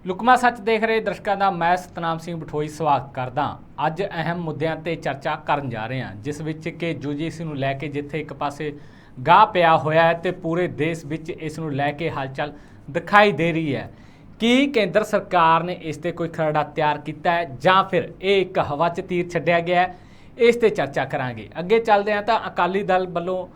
ਲੁਕਮਾ ਸੱਚ ਦੇਖ ਰਹੇ ਦਰਸ਼ਕਾਂ ਦਾ ਮੈਂ ਸਤਨਾਮ ਸਿੰਘ ਬਠੋਈ ਸਵਾਗਤ ਕਰਦਾ। ਅੱਜ ਅਹਿਮ ਮੁੱਦਿਆਂ ਤੇ ਚਰਚਾ ਕਰਨ ਜਾ ਰਹੇ ਹਾਂ, ਜਿਸ ਵਿੱਚ ਕਿ ਯੂਜੀਸੀ ਨੂੰ ਲੈ ਕੇ ਜਿੱਥੇ ਇੱਕ ਪਾਸੇ ਗਾਹ ਪਿਆ ਹੋਇਆ ਹੈ ਤੇ ਪੂਰੇ ਦੇਸ਼ ਵਿੱਚ ਇਸ ਨੂੰ ਲੈ ਕੇ ਹਲਚਲ ਦਿਖਾਈ ਦੇ ਰਹੀ ਹੈ। ਕੀ ਕੇਂਦਰ ਸਰਕਾਰ ਨੇ ਇਸ ਤੇ ਕੋਈ ਖਰੜਾ ਤਿਆਰ ਕੀਤਾ ਹੈ ਜਾਂ ਫਿਰ ਇਹ ਇੱਕ ਹਵਾ 'ਚ ਤੀਰ ਛੱਡਿਆ ਗਿਆ ਹੈ? ਇਸ ਤੇ ਚਰਚਾ ਕਰਾਂਗੇ। ਅੱਗੇ ਚੱਲਦੇ ਹਾਂ ਤਾਂ ਅਕਾਲੀ ਦਲ ਵੱਲੋਂ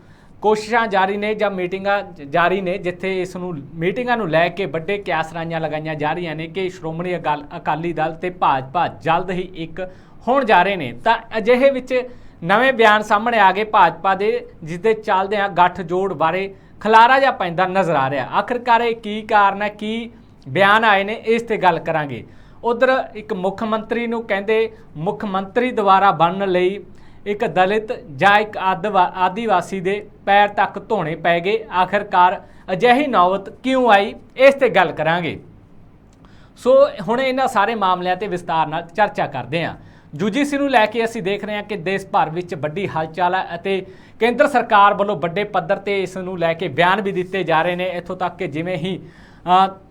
ਕੋਸ਼ਿਸ਼ਾਂ ਜਾਰੀ ਨੇ ਜਾਂ ਮੀਟਿੰਗਾਂ ਜਾਰੀ ਨੇ, ਜਿੱਥੇ ਇਸ ਨੂੰ ਮੀਟਿੰਗਾਂ ਨੂੰ ਲੈ ਕੇ ਵੱਡੇ ਕਿਆਸਰਾਈਆਂ ਲਗਾਈਆਂ ਜਾ ਰਹੀਆਂ ਨੇ ਕਿ ਸ਼੍ਰੋਮਣੀ ਅਕਾਲੀ ਦਲ ਤੇ ਭਾਜਪਾ ਜਲਦ ਹੀ ਇੱਕ ਹੋਣ ਜਾ ਰਹੇ ਨੇ। ਤਾਂ ਅਜਿਹੇ ਵਿੱਚ ਨਵੇਂ ਬਿਆਨ ਸਾਹਮਣੇ ਆ ਗਏ ਭਾਜਪਾ ਦੇ, ਜਿਸ ਦੇ ਚੱਲਦਿਆਂ ਗੱਠਜੋੜ ਬਾਰੇ ਖਲਾਰਾ ਜਿਹਾ ਪੈਂਦਾ ਨਜ਼ਰ ਆ ਰਿਹਾ। ਆਖਿਰਕਾਰ ਇਹ ਕੀ ਕਾਰਨ ਹੈ, ਕੀ ਬਿਆਨ ਆਏ ਨੇ, ਇਸ ਤੇ ਗੱਲ ਕਰਾਂਗੇ। ਉਧਰ ਇੱਕ ਮੁੱਖ ਮੰਤਰੀ ਨੂੰ ਕਹਿੰਦੇ ਮੁੱਖ ਮੰਤਰੀ ਦੁਆਰਾ ਬਣਨ ਲਈ ਇੱਕ ਦਲਿਤ ਜਾਂ ਇੱਕ ਆਦੀਵਾਸੀ ਦੇ ਪੈਰ ਤੱਕ ਧੋਣੇ ਪੈ ਗਏ। ਆਖਿਰਕਾਰ ਅਜਿਹੀ ਨੌਬਤ ਕਿਉਂ ਆਈ, ਇਸ ਤੇ ਗੱਲ ਕਰਾਂਗੇ। ਸੋ ਹੁਣ ਇਹਨਾਂ ਸਾਰੇ ਮਾਮਲਿਆਂ ਤੇ ਵਿਸਤਾਰ ਨਾਲ ਚਰਚਾ ਕਰਦੇ ਹਾਂ। ਯੂਜੀਸੀ ਨੂੰ ਲੈ ਕੇ ਅਸੀਂ ਦੇਖ ਰਹੇ ਹਾਂ ਕਿ ਦੇਸ਼ ਭਰ ਵਿੱਚ ਵੱਡੀ ਹਲਚਲ ਹੈ ਅਤੇ ਕੇਂਦਰ ਸਰਕਾਰ ਵੱਲੋਂ ਵੱਡੇ ਪੱਧਰ ਤੇ ਇਸ ਨੂੰ ਲੈ ਕੇ ਬਿਆਨ ਵੀ ਦਿੱਤੇ ਜਾ ਰਹੇ ਨੇ। ਇੱਥੋਂ ਤੱਕ ਕਿ ਜਿਵੇਂ ਹੀ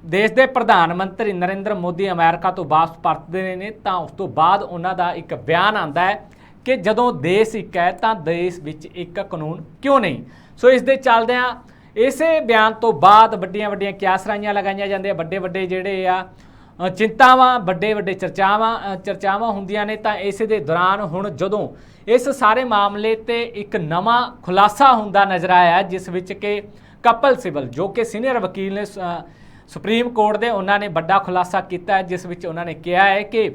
ਦੇਸ਼ ਦੇ ਪ੍ਰਧਾਨ ਮੰਤਰੀ ਨਰਿੰਦਰ ਮੋਦੀ ਅਮਰੀਕਾ ਤੋਂ ਵਾਪਸ ਪਰਤਦੇ ਨੇ ਤਾਂ ਉਸ ਤੋਂ ਬਾਅਦ ਉਹਨਾਂ ਦਾ ਇੱਕ ਬਿਆਨ ਆਉਂਦਾ ਹੈ ਕਿ ਜਦੋਂ ਦੇਸ਼ ਇੱਕ ਹੈ ਤਾਂ ਦੇਸ਼ ਵਿੱਚ ਇੱਕ ਕਾਨੂੰਨ ਕਿਉਂ ਨਹੀਂ। ਸੋ ਇਸ ਦੇ ਚੱਲਦਿਆਂ ਇਸੇ ਬਿਆਨ ਤੋਂ ਬਾਅਦ ਵੱਡੀਆਂ ਕਿਆਸਰਾਈਆਂ ਲਗਾਈਆਂ ਜਾਂਦੀਆਂ, ਵੱਡੇ ਜਿਹੜੇ ਆ ਚਿੰਤਾਵਾਂ, ਵੱਡੇ ਚਰਚਾਵਾਂ ਹੁੰਦੀਆਂ ਨੇ। ਤਾਂ ਇਸੇ ਦੇ ਦੌਰਾਨ ਹੁਣ ਜਦੋਂ ਇਸ ਸਾਰੇ ਮਾਮਲੇ ਤੇ ਇੱਕ ਨਵਾਂ ਖੁਲਾਸਾ ਹੁੰਦਾ ਨਜ਼ਰ ਆਇਆ, ਜਿਸ ਵਿੱਚ ਕਿ ਕਪਿਲ ਸਿੱਬਲ ਜੋ ਕਿ ਸੀਨੀਅਰ ਵਕੀਲ ਨੇ ਸੁਪਰੀਮ ਕੋਰਟ ਦੇ, ਉਹਨਾਂ ਨੇ ਵੱਡਾ ਖੁਲਾਸਾ ਕੀਤਾ ਹੈ, ਜਿਸ ਵਿੱਚ ਉਹਨਾਂ ਨੇ ਕਿਹਾ ਹੈ ਕਿ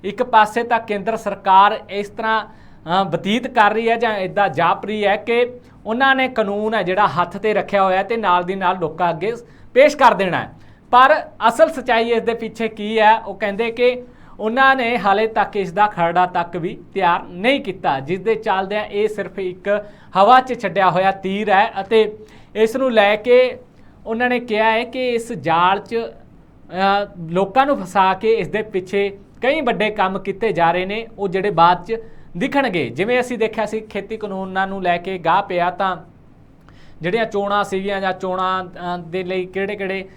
ਇੱਕ ਪਾਸੇ ਤਾਂ ਕੇਂਦਰ ਸਰਕਾਰ ਇਸ ਤਰ੍ਹਾਂ ਬਤੀਤ ਕਰ ਰਹੀ ਹੈ ਜਾਂ ਇੱਦਾਂ ਜਾਪ ਰਹੀ ਹੈ ਕਿ ਉਹਨਾਂ ਨੇ ਕਾਨੂੰਨ ਹੈ ਜਿਹੜਾ ਹੱਥ ਤੇ ਰੱਖਿਆ ਹੋਇਆ ਤੇ ਨਾਲ ਦੀ ਨਾਲ ਲੋਕਾਂ ਅੱਗੇ ਪੇਸ਼ ਕਰ ਦੇਣਾ ਹੈ। ਪਰ ਅਸਲ ਸੱਚਾਈ ਇਸ ਦੇ ਪਿੱਛੇ ਕੀ ਹੈ? ਉਹ ਕਹਿੰਦੇ ਕਿ ਉਹਨਾਂ ਨੇ ਹਾਲੇ ਤੱਕ ਇਸ ਦਾ ਖਰੜਾ ਤੱਕ ਵੀ ਤਿਆਰ ਨਹੀਂ ਕੀਤਾ, ਜਿਸ ਦੇ ਚੱਲਦਿਆਂ ਇਹ ਸਿਰਫ ਇੱਕ ਹਵਾ 'ਚ ਛੱਡਿਆ ਹੋਇਆ ਤੀਰ ਹੈ ਅਤੇ ਇਸ ਨੂੰ ਲੈ ਕੇ ਉਹਨਾਂ ਨੇ ਕਿਹਾ ਹੈ ਕਿ ਇਸ ਜਾਲ 'ਚ ਲੋਕਾਂ ਨੂੰ ਫਸਾ ਕੇ ਇਸ ਦੇ ਪਿੱਛੇ ਕਈ ਵੱਡੇ ਕੰਮ ਕੀਤੇ ਜਾ ਰਹੇ ਨੇ, ਉਹ ਜਿਹੜੇ ਬਾਅਦ 'ਚ ਦਿਖਣਗੇ। ਜਿਵੇਂ ਅਸੀਂ ਦੇਖਿਆ ਸੀ ਖੇਤੀ ਕਾਨੂੰਨਾਂ ਨੂੰ ਲੈ ਕੇ ਗਾਹ ਪਿਆ ਤਾਂ ਜਿਹੜੀਆਂ ਚੋਣਾਂ ਸੀਗੀਆਂ ਜਾਂ ਚੋਣਾਂ ਦੇ ਲਈ ਕਿਹੜੇ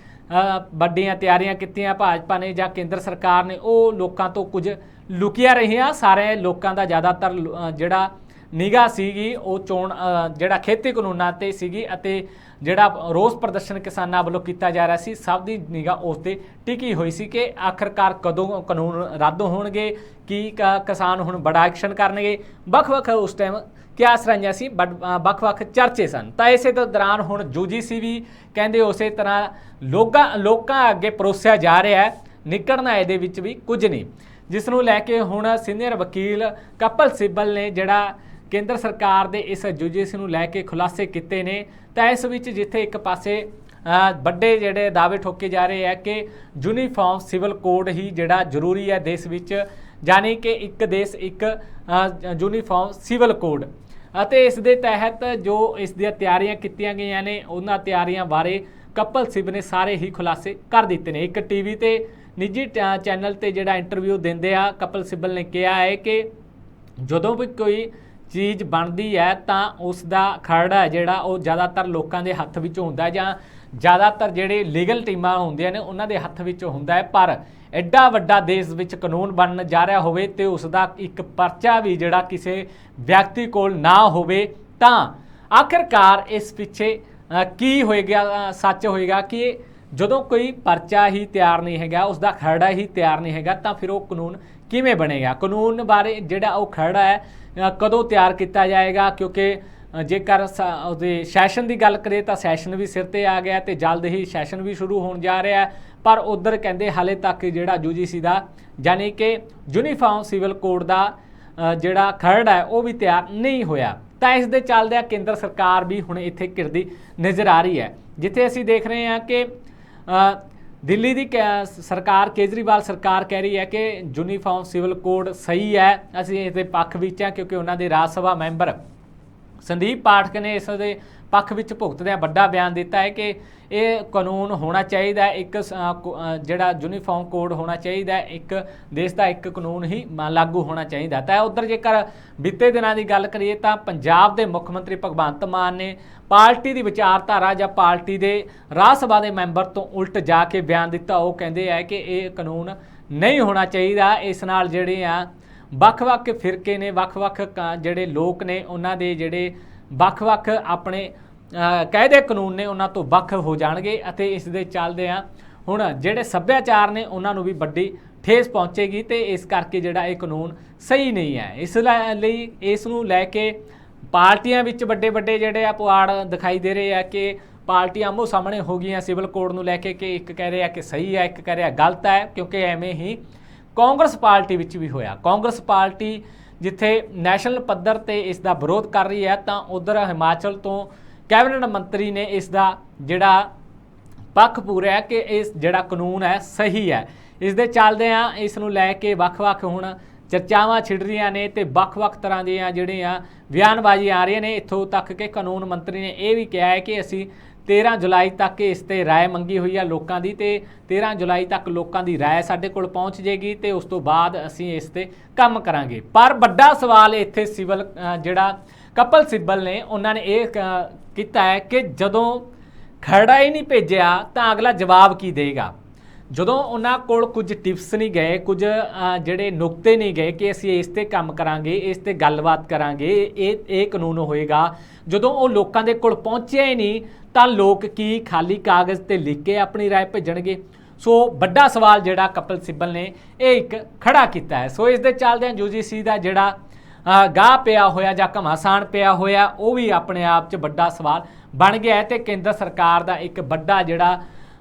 ਵੱਡੀਆਂ ਤਿਆਰੀਆਂ ਕੀਤੀਆਂ ਭਾਜਪਾ ਨੇ ਜਾਂ ਕੇਂਦਰ ਸਰਕਾਰ ਨੇ, ਉਹ ਲੋਕਾਂ ਤੋਂ ਕੁਝ ਲੁਕੀਆਂ ਰਹੀਆਂ। ਸਾਰੇ ਲੋਕਾਂ ਦਾ ਜ਼ਿਆਦਾਤਰ ਜਿਹੜਾ ਨਿਗਾਹ ਸੀਗੀ ਉਹ ਚੋਣ ਜਿਹੜਾ ਖੇਤੀ ਕਾਨੂੰਨਾਂ 'ਤੇ ਸੀਗੀ ਅਤੇ ਜਿਹੜਾ ਰੋਸ ਪ੍ਰਦਰਸ਼ਨ ਕਿਸਾਨਾਂ ਵੱਲੋਂ ਕੀਤਾ ਜਾ ਰਿਹਾ ਸੀ, ਸਭ ਦੀ ਨਿਗਾਹ ਉਸ ਤੇ ਟਿਕੀ ਹੋਈ ਸੀ ਕਿ ਆਖਿਰਕਾਰ ਕਦੋਂ ਕਾਨੂੰਨ ਰੱਦ ਹੋਣਗੇ, ਕੀ ਕਿਸਾਨ ਹੁਣ ਬੜਾ ਐਕਸ਼ਨ ਕਰਨਗੇ। ਵੱਖ-ਵੱਖ ਉਸ ਟਾਈਮ ਕਿਆਸਰਾਈਆਂ ਸੀ, ਵੱਖ-ਵੱਖ ਚਰਚੇ ਸਨ। ਤਾਂ ਇਸੇ ਤੋਂ ਦੌਰਾਨ ਹੁਣ ਯੂਜੀਸੀ ਵੀ ਕਹਿੰਦੇ ਉਸੇ ਤਰ੍ਹਾਂ ਲੋਕਾਂ ਅੱਗੇ ਪਰੋਸਿਆ ਜਾ ਰਿਹਾ ਹੈ, ਨਿਕਲਣਾ ਇਹਦੇ ਵਿੱਚ ਵੀ ਕੁਝ ਨਹੀਂ, ਜਿਸ ਨੂੰ ਲੈ ਕੇ ਹੁਣ ਸੀਨੀਅਰ ਵਕੀਲ ਕਪਿਲ ਸਿੱਬਲ ਨੇ ਜਿਹੜਾ ਕੇਂਦਰ ਸਰਕਾਰ ਦੇ ਇਸ ਯੂਜੀਸੀ ਨੂੰ ਲੈ ਕੇ ਖੁਲਾਸੇ ਕੀਤੇ ਨੇ। ਤਾਂ ਇਸ ਵਿੱਚ ਜਿੱਥੇ ਇੱਕ ਪਾਸੇ ਵੱਡੇ ਜਿਹੜੇ ਦਾਅਵੇ ਠੋਕੇ ਜਾ ਰਹੇ ਹੈ ਕਿ ਯੂਨੀਫਾਰਮ ਸਿਵਲ ਕੋਡ ਹੀ ਜਿਹੜਾ ਜ਼ਰੂਰੀ ਹੈ ਦੇਸ਼ ਵਿੱਚ, ਯਾਨੀ ਕਿ ਇੱਕ ਦੇਸ਼ ਇੱਕ ਯੂਨੀਫਾਰਮ ਸਿਵਲ ਕੋਡ, ਅਤੇ ਇਸ ਦੇ ਤਹਿਤ ਜੋ ਇਸ ਦੀਆਂ ਤਿਆਰੀਆਂ ਕੀਤੀਆਂ ਗਈਆਂ ਨੇ ਉਹਨਾਂ ਤਿਆਰੀਆਂ ਬਾਰੇ ਕਪਿਲ ਸਿੱਬਲ ਨੇ ਸਾਰੇ ਹੀ ਖੁਲਾਸੇ ਕਰ ਦਿੱਤੇ ਨੇ। ਇੱਕ ਟੀਵੀ ਤੇ ਨਿੱਜੀ ਚੈਨਲ ਤੇ ਜਿਹੜਾ ਇੰਟਰਵਿਊ ਦਿੰਦੇ ਆ ਕਪਿਲ ਸਿੱਬਲ ਨੇ ਕਿਹਾ ਹੈ ਕਿ ਜਦੋਂ ਵੀ ਕੋਈ ਚੀਜ਼ ਬਣਦੀ ਹੈ ਤਾਂ ਉਸ ਦਾ ਖਰੜਾ ਜਿਹੜਾ ਉਹ ਜ਼ਿਆਦਾਤਰ ਲੋਕਾਂ ਦੇ ਹੱਥ ਵਿੱਚ ਹੁੰਦਾ ਜਾਂ ਜ਼ਿਆਦਾਤਰ ਜਿਹੜੇ ਲੀਗਲ ਟੀਮਾਂ ਹੁੰਦੀਆਂ ਨੇ ਉਹਨਾਂ ਦੇ ਹੱਥ ਵਿੱਚ ਹੁੰਦਾ ਹੈ। ਪਰ ਐਡਾ ਵੱਡਾ ਦੇਸ਼ ਵਿੱਚ ਕਾਨੂੰਨ ਬਣਨ ਜਾ ਰਿਹਾ ਹੋਵੇ ਤੇ ਉਸ ਦਾ ਇੱਕ ਪਰਚਾ ਵੀ ਜਿਹੜਾ ਕਿਸੇ ਵਿਅਕਤੀ ਕੋਲ ਨਾ ਹੋਵੇ ਤਾਂ ਆਖਿਰਕਾਰ ਇਸ ਪਿੱਛੇ ਕੀ ਹੋਏਗਾ? ਸੱਚ ਹੋਏਗਾ ਕਿ ਜਦੋਂ ਕੋਈ ਪਰਚਾ ਹੀ ਤਿਆਰ ਨਹੀਂ ਹੈਗਾ, ਉਸ ਦਾ ਖਰੜਾ ਹੀ ਤਿਆਰ ਨਹੀਂ ਹੈਗਾ, ਤਾਂ ਫਿਰ ਉਹ ਕਾਨੂੰਨ ਕਿਵੇਂ ਬਣੇਗਾ? ਕਾਨੂੰਨ ਬਾਰੇ ਜਿਹੜਾ ਉਹ ਖਰੜਾ ਹੈ ਕਦੋਂ ਤਿਆਰ ਕੀਤਾ ਜਾਏਗਾ? ਕਿਉਂਕਿ ਜੇਕਰ ਉਹਦੇ ਸੈਸ਼ਨ ਦੀ ਗੱਲ ਕਰੇ ਤਾਂ ਸੈਸ਼ਨ ਵੀ ਸਿਰ ਤੇ ਆ ਗਿਆ ਤੇ ਜਲਦ ਹੀ ਸੈਸ਼ਨ ਵੀ ਸ਼ੁਰੂ ਹੋਣ ਜਾ ਰਿਹਾ, ਪਰ ਉਧਰ ਕਹਿੰਦੇ ਹਾਲੇ ਤੱਕ ਜਿਹੜਾ ਯੂਜੀਸੀ ਦਾ ਯਾਨੀ ਕਿ ਯੂਨੀਫਾਰਮ ਸਿਵਲ ਕੋਡ ਦਾ ਜਿਹੜਾ ਖਰੜਾ ਹੈ ਉਹ ਵੀ ਤਿਆਰ ਨਹੀਂ ਹੋਇਆ। ਤਾਂ ਇਸ ਦੇ ਚੱਲਦਿਆਂ ਕੇਂਦਰ ਸਰਕਾਰ ਵੀ ਹੁਣ ਇੱਥੇ ਘਿਰਦੀ ਨਜ਼ਰ ਆ ਰਹੀ ਹੈ, ਜਿੱਥੇ ਅਸੀਂ ਦੇਖ ਰਹੇ ਹਾਂ ਕਿ ਦਿੱਲੀ ਦੀ ਸਰਕਾਰ, ਕੇਜਰੀਵਾਲ ਸਰਕਾਰ ਕਹਿ ਰਹੀ ਹੈ ਕਿ ਯੂਨੀਫਾਰਮ ਸਿਵਲ ਕੋਡ ਸਹੀ ਹੈ। ਅਸੀਂ ਇਸ ਦੇ ਪੱਖ ਵਿੱਚ ਹਾਂ ਕਿਉਂਕਿ ਉਹਨਾਂ ਦੇ ਰਾਜ ਸਭਾ ਮੈਂਬਰ संदीप पाठक ने इस दे पक्ष विच भुगतदिआं वड्डा बयान दिता है कि ये कानून होना चाहिए, एक जिहड़ा यूनीफॉर्म कोड होना चाहिए, एक देश का एक कानून ही लागू होना चाहिए। तो उधर जेकर बीते दिनों की गल करिए तो पंजाब के मुख मंत्री भगवंत मान ने पार्टी की विचारधारा या पार्टी के राज सभा के मैंबर तो उल्ट जाके बयान दिता। वो कहते हैं कि ये कानून नहीं होना चाहिए, इस नाल जिहड़े आ ਵੱਖ-ਵੱਖ फिरके ने, ਵੱਖ-ਵੱਖ ਜਿਹੜੇ लोग ने, उन्हां दे ਜਿਹੜੇ ਵੱਖ-ਵੱਖ ਆਪਣੇ ਕਾयदे ਕਾਨੂੰਨ ਨੇ ਉਹਨਾਂ ਤੋਂ ਵੱਖ ਹੋ ਜਾਣਗੇ ਅਤੇ ਇਸ ਦੇ ਚੱਲਦਿਆਂ ਹੁਣ ਜਿਹੜੇ ਸੱਭਿਆਚਾਰ ਨੇ ਉਹਨਾਂ ਨੂੰ ਵੀ ਵੱਡੀ ਠੇਸ ਪਹੁੰਚੇਗੀ ਤੇ ਇਸ ਕਰਕੇ ਜਿਹੜਾ ਇਹ ਕਾਨੂੰਨ ਸਹੀ ਨਹੀਂ ਹੈ। ਇਸ ਲਈ ਇਸ ਨੂੰ ਲੈ ਕੇ ਪਾਰਟੀਆਂ ਵਿੱਚ ਵੱਡੇ ਜਿਹੜੇ ਆ ਪੁਆੜ ਦਿਖਾਈ ਦੇ ਰਹੇ ਆ ਕਿ ਪਾਰਟੀਆਂ ਆਮੋ ਸਾਹਮਣੇ ਹੋ ਗਈਆਂ ਸਿਵਲ ਕੋਡ ਨੂੰ ਲੈ ਕੇ ਕਿ ਇੱਕ ਕਹਿ ਰਿਹਾ ਕਿ ਸਹੀ ਹੈ, ਇੱਕ ਕਹਿ ਰਿਹਾ ਗਲਤ ਹੈ, ਕਿਉਂਕਿ ਐਵੇਂ ਹੀ ਕਾਂਗਰਸ ਪਾਰਟੀ ਵਿੱਚ ਵੀ ਹੋਇਆ। ਕਾਂਗਰਸ ਪਾਰਟੀ ਜਿੱਥੇ ਨੈਸ਼ਨਲ ਪੱਧਰ ਤੇ ਇਸ ਦਾ ਵਿਰੋਧ ਕਰ ਰਹੀ ਹੈ ਤਾਂ ਉਧਰ ਹਿਮਾਚਲ ਤੋਂ ਕੈਬਨਿਟ ਮੰਤਰੀ ਨੇ ਇਸ ਦਾ ਜਿਹੜਾ ਪੱਖ ਪੂਰਿਆ ਕਿ ਇਸ ਜਿਹੜਾ ਕਾਨੂੰਨ ਹੈ ਸਹੀ ਹੈ। ਇਸ ਦੇ ਚੱਲਦਿਆਂ ਇਸ ਨੂੰ ਲੈ ਕੇ ਵੱਖ-ਵੱਖ ਹੁਣ ਚਰਚਾਵਾਂ ਛਿੜ ਰਹੀਆਂ ਨੇ ਤੇ ਵੱਖ-ਵੱਖ ਤਰ੍ਹਾਂ ਦੀਆਂ ਜਿਹੜੀਆਂ ਬਿਆਨਬਾਜ਼ੀਆਂ ਆ ਰਹੀਆਂ ਨੇ। ਇੱਥੋਂ ਤੱਕ ਕਿ ਕਾਨੂੰਨ ਮੰਤਰੀ ਨੇ ਇਹ ਵੀ ਕਿਹਾ ਹੈ ਕਿ ਅਸੀਂ 13 ਜੁਲਾਈ ਤੱਕ ਇਸ ਤੇ ਰਾਏ ਮੰਗੀ ਹੋਈ ਆ ਲੋਕਾਂ ਦੀ ਤੇ 13 ਜੁਲਾਈ ਤੱਕ ਲੋਕਾਂ ਦੀ ਰਾਏ ਸਾਡੇ ਕੋਲ ਪਹੁੰਚ ਜੇਗੀ ਤੇ ਉਸ ਤੋਂ ਬਾਅਦ ਅਸੀਂ ਇਸ ਤੇ ਕੰਮ ਕਰਾਂਗੇ। ਪਰ ਵੱਡਾ ਸਵਾਲ ਇੱਥੇ ਸਿਵਲ ਜਿਹੜਾ ਕਪਲ ਸਿੱਬਲ ਨੇ ਉਹਨਾਂ ਨੇ ਇਹ ਕੀਤਾ ਹੈ ਕਿ ਜਦੋਂ ਖਰੜਾ ਹੀ ਨਹੀਂ ਭੇਜਿਆ ਤਾਂ ਅਗਲਾ ਜਵਾਬ ਕੀ ਦੇਗਾ। ਜਦੋਂ ਉਹਨਾਂ ਕੋਲ ਕੁਝ ਟਿਪਸ ਨਹੀਂ ਗਏ, ਕੁਝ ਜਿਹੜੇ ਨੁਕਤੇ ਨਹੀਂ ਗਏ ਕਿ ਅਸੀਂ ਇਸ ਤੇ ਕੰਮ ਕਰਾਂਗੇ, ਇਸ ਤੇ ਗੱਲਬਾਤ ਕਰਾਂਗੇ, ਇਹ ਕਾਨੂੰਨ ਹੋਏਗਾ, ਜਦੋਂ ਉਹ ਲੋਕਾਂ ਦੇ ਕੋਲ ਪਹੁੰਚਿਆ ਹੀ ਨਹੀਂ ਤਾਂ ਲੋਕ ਕੀ ਖਾਲੀ ਕਾਗਜ਼ ਤੇ ਲਿਖ ਕੇ ਆਪਣੀ ਰਾਏ ਭੇਜਣਗੇ। ਸੋ ਵੱਡਾ ਸਵਾਲ ਜਿਹੜਾ ਕਪਲ ਸਿੱਬਲ ਨੇ ਇਹ ਇੱਕ ਖੜਾ ਕੀਤਾ ਹੈ। ਸੋ ਇਸ ਦੇ ਚੱਲਦਿਆਂ UGC ਦਾ ਜਿਹੜਾ ਗਾਹ ਪਿਆ ਹੋਇਆ ਜਾਂ ਘਮਾਸਾਨ ਪਿਆ ਹੋਇਆ ਉਹ ਵੀ ਆਪਣੇ ਆਪ 'ਚ ਵੱਡਾ ਸਵਾਲ ਬਣ ਗਿਆ ਹੈ ਤੇ ਕੇਂਦਰ ਸਰਕਾਰ ਦਾ ਇੱਕ ਵੱਡਾ ਜਿਹੜਾ